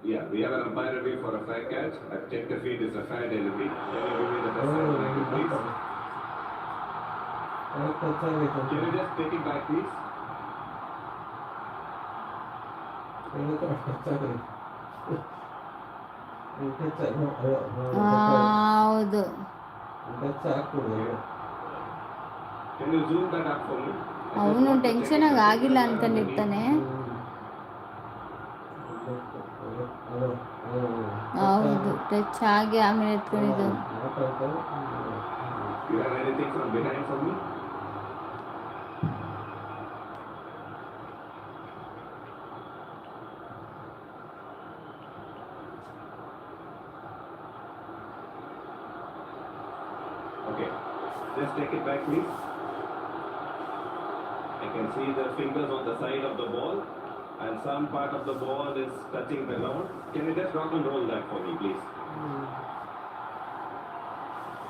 Yeah, we have an umpire review for a fair catch. I've checked the feet is a fair delivery. Can you give me the best angle angle, please? Can you just take it back, please? ಹೌದು. Can you zoom that up for me? ಅವನು ಟೆನ್ಷನಾಗಿ ಆಗಿಲ್ಲ ಅನ್ಕೊಂಡಿರ್ತಾನೆ. ಹೌದು, touch ಆಗಿ ಆಮೇಲೆ ಎತ್ಕೊಂಡಿದ್ದು. You have anything from behind for me? Okay, just take it back, please. I can see the fingers on the side of the ball, and some part of the ball is touching the ground. Can you just rock and roll that for me, please?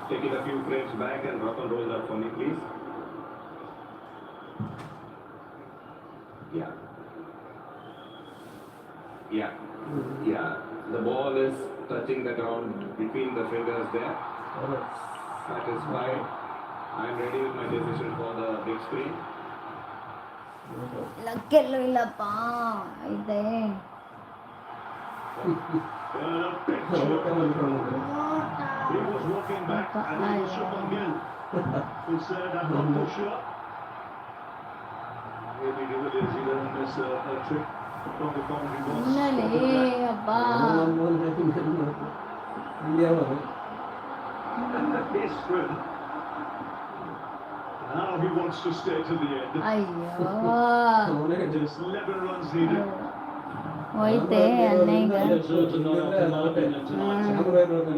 Take it a few frames back and rock and roll that for me, please. Yeah. Yeah. Yeah. The ball is touching the ground between the fingers there. Satisfied. I'm ready with my decision for the big screen. ಲಕ್ಕೆಲ್ಲೂ ಇಲ್ಲಪ್ಪ ಇದೆ. He was walking back and he was shot again. It's not too sure. Maybe he didn't miss a trick from the boundary box. ಇನ್ನಲೇ ಅಪ್ಪ. He's through. Now he wants to stay to the end. ಅಯ್ಯೋ Just 11 runs needed. ಹೋಯ್ತೆ ಅನ್ನ ಈಗ.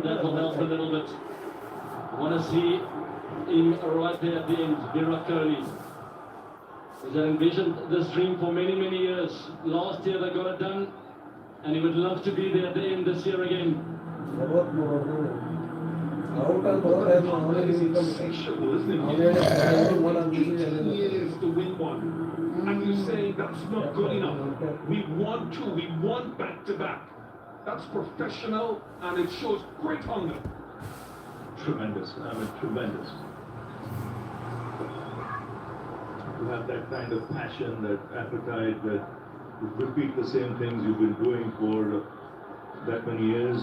That'll help a little bit. Want to see him right there at the end, Virat Kohli. He's had envisioned this dream for many, many years. Last year they got it done, and he would love to be there at the end this year again. Sensational, isn't it? 18 years to win one. And you say that's not good enough. We want back to back. That's professional and it shows great hunger. Tremendous, I mean tremendous. You have that kind of passion, that appetite, that you repeat the same things you've been doing for that many years.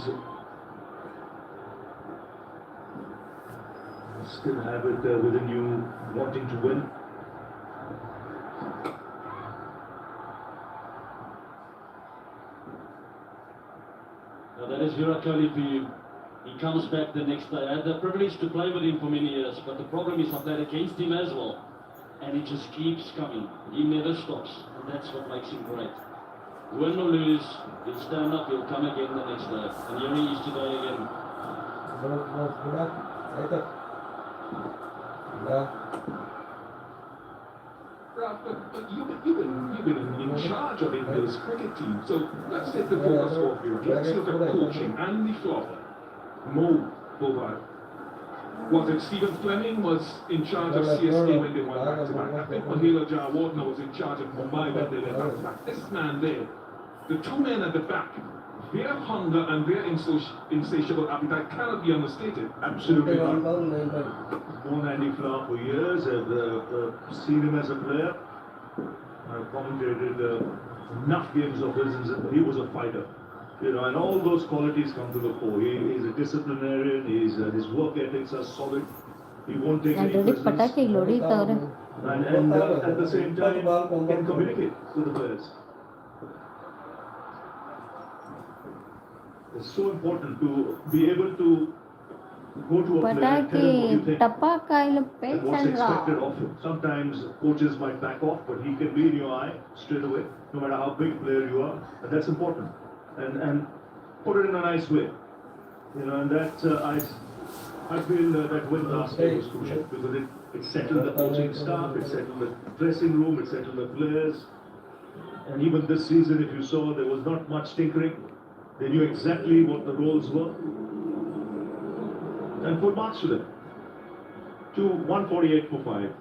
Still have it within you, wanting to win. Now that is Virat Kohli for you. He comes back the next day. I had the privilege to play with him for many years, but the problem is I played against him as well. And he just keeps coming. He never stops. And that's what makes him great. Win or lose, he'll stand up, he'll come again the next day. And here he is today again. But you've been in charge of India's cricket team. So let's take the focus off here. Let's look at coaching. Andy Flower, Mo Bobar. Was it Stephen Fleming was in charge of CSK when they went back to back? I think Mahela Jayawardene was in charge of Mumbai when they went back to back. This man there, the two men at the back, their hunger and their insatiable appetite cannot be understated. Absolutely not. Known Andy Flower for years. I've seen him as a player. I've commentated enough games of his. He was a fighter. You know, and all those qualities come to the fore. He's a disciplinarian. His work ethics are solid. He won't take any prisoners. And at the same time, can communicate with the players. It's so important to be able to go to a player and tell him what you think and what's expected of him. Sometimes coaches might back off, but he can be in your eye straight away, no matter how big a player you are, and that's important. And put it in a nice way, you know, and that I feel that win last day was crucial because it settled the coaching staff, it settled the dressing room, it settled the players, and even this season, if you saw, there was not much tinkering. They knew exactly what the roles were and put marks to them. To 148 for 5.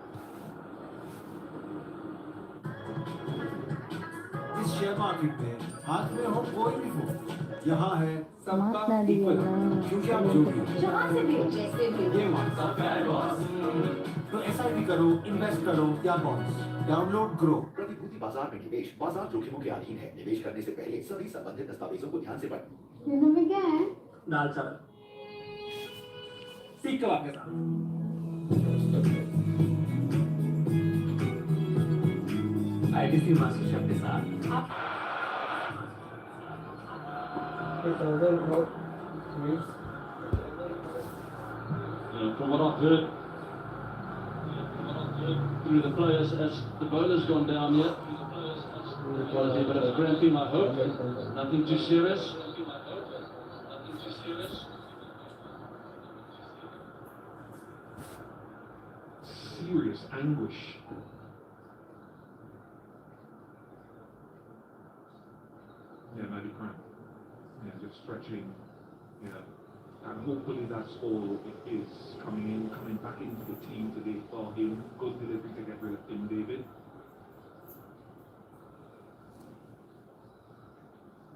Share market में हाथ में हो कोई भी phone, यहाँ है सबका मातनाडी equal अಣ್ಣ. क्योंकि आप जो भी हो जहाँ से भी हो जैसे भी हो ये व्हाट्सएप है बॉस। तो एसआईपी करो, इन्वेस्ट करो या बॉन्ड्स, डाउनलोड ग्रो। प्रतिभूति बाजार में निवेश बाजार जोखिमों के अधीन है। निवेश करने से पहले सभी संबंधित दस्तावेजों को ध्यान से पढ़ें। मेनू में क्या है? दाल चावल सीख कबाब के साथ। आईटीसी मास्टर शेफ के साथ From what I've heard through the players, as the bowler's gone down here, quite a bit of a cramping, I hope. Nothing too serious. Serious anguish. Yeah, maybe cramp. Yeah, just stretching. Yeah. And hopefully that's all it is. Coming back into the team today for him. Good delivery to get rid of Tim David.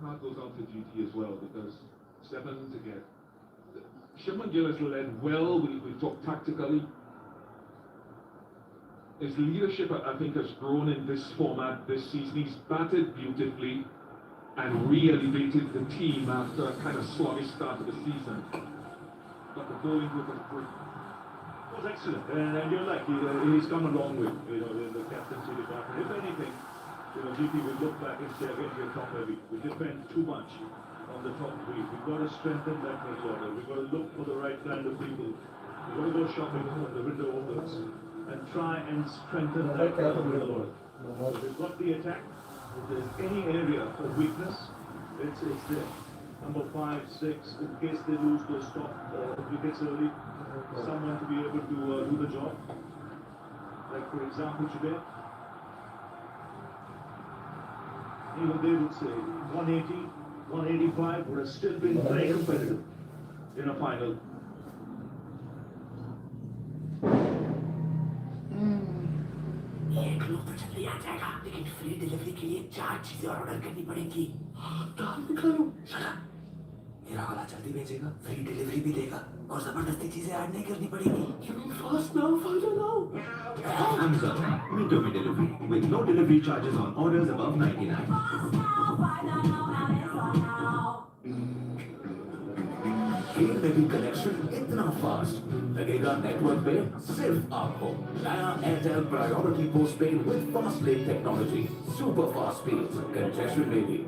Heart goes out to GT as well because 7 to get. Shimon Gillis led well. We talked tactically. His leadership, I think, has grown in this format this season. He's batted beautifully and re-elevated the team after a kind of sluggish start to the season. But the bowling group was great. It was excellent, and you're like, he's come a long way, the captaincy department. If anything, GP will look back and say, again, we're top heavy. We depend too much on the top three. We've got to strengthen that middle order. We've got to look for the right kind of people. We've got to go shopping when the window opens and try and strengthen that middle order. We've got the attack. If there's any area of weakness, it's there. Number 5, 6, in case they lose those top wickets early, someone to be able to do the job. Like for example today, even they would say 180, 185 would have still been very competitive in a final. एक लोग तो जल्दी आ जाएगा, लेकिन free delivery के लिए 4 चीजें और ऑर्डर करनी पड़ेंगी। दाल भी खा लो। मेरा वाला जल्दी भेजेगा, फ्री डिलीवरी भी देगा और जबरदस्ती चीजें ऐड नहीं करनी पड़ेगी। You mean fast now, faster now? Amazon, Mintomi delivery with no delivery charges on orders above 99. खेल में भी कनेक्शन इतना फास्ट लगेगा नेटवर्क पे सिर्फ आपको। नया Airtel priority postpaid with fast lane technology, super fast speed, congestion में भी।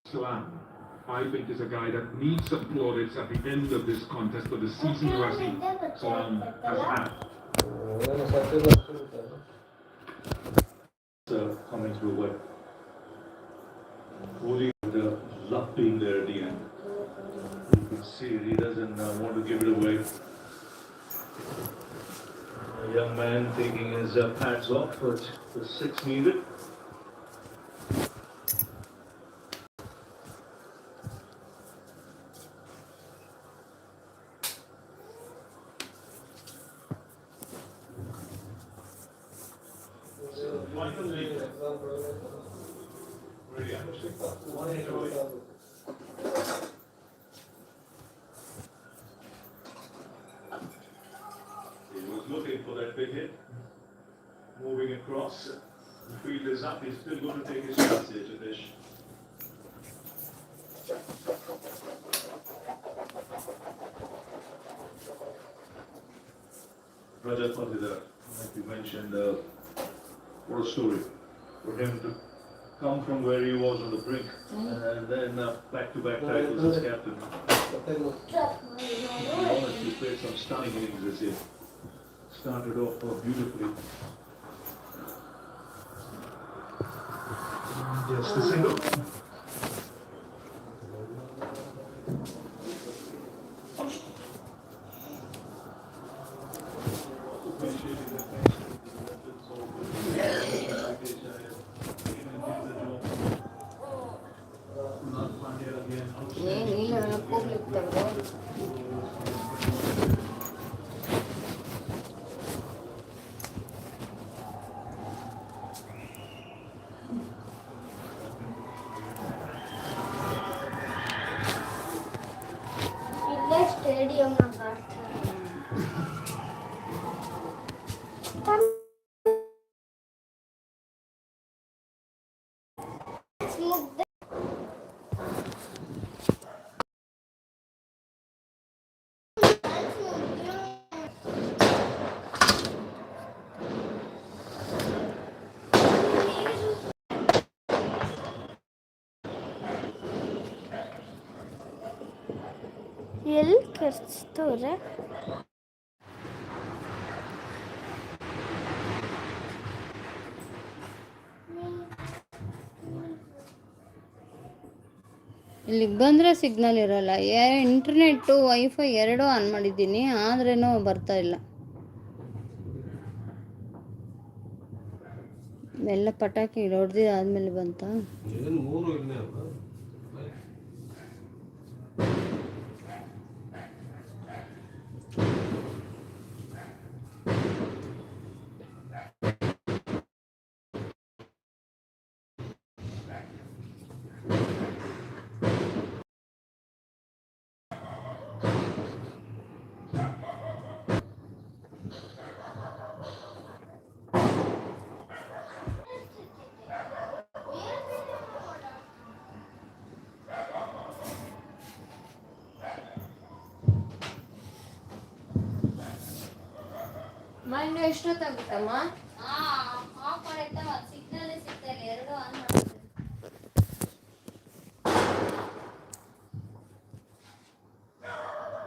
Salam, I think, is a guy that needs some plaudits at the end of this contest for the season Rasi Salam has had. Comments were what? Kohli with the luck being there at the end. You can see he doesn't want to give it away. A young man taking his pads off, but the 6 needed. He was looking for that big hit. Moving across. The field is up. He's still going to take his chance here, Jatish. Rajat Patidar, like you mentioned, what a story for him to come from where he was on the brink and then back-to-back titles as captain. He honestly played some stunning innings this year. started off beautifully. Just a single. ಏನು ಇಲ್ಲ ಕೂಗ್ಲಿಕ್ತವ್ರು. ಇಲ್ಲೇ stadium ಎಲ್ಲಿ ಕರ್ಸ್ತವ್ರೆ? ಇಲ್ಲಿಗೆ ಬಂದರೆ signal ಇರೋಲ್ಲ. Internet wifi ಎರಡೂ on ಮಾಡಿದ್ದೀನಿ, ಆದ್ರೇನೂ ಬರ್ತಾ ಇಲ್ಲ. ಎಲ್ಲ ಪಟಾಕಿ ಹೊಡೆದಿದ್ದಾದ್ಮೇಲೆ ಬಂತ. ಏನು ಮೂರು ಇಲ್ಲೇ ಅಲ್ಲ. ಮಣ್ಣು ಎಷ್ಟೊತ್ತಾಗುತ್ತಮ್ಮ? ಆಫ್ ಮಾಡೈತಮ್ಮ, ಸಿಗ್ನಲ್ ಸಿಗ್ತಾ ಇಲ್ಲ, ಎರಡು ಆನ್ ಮಾಡಿ.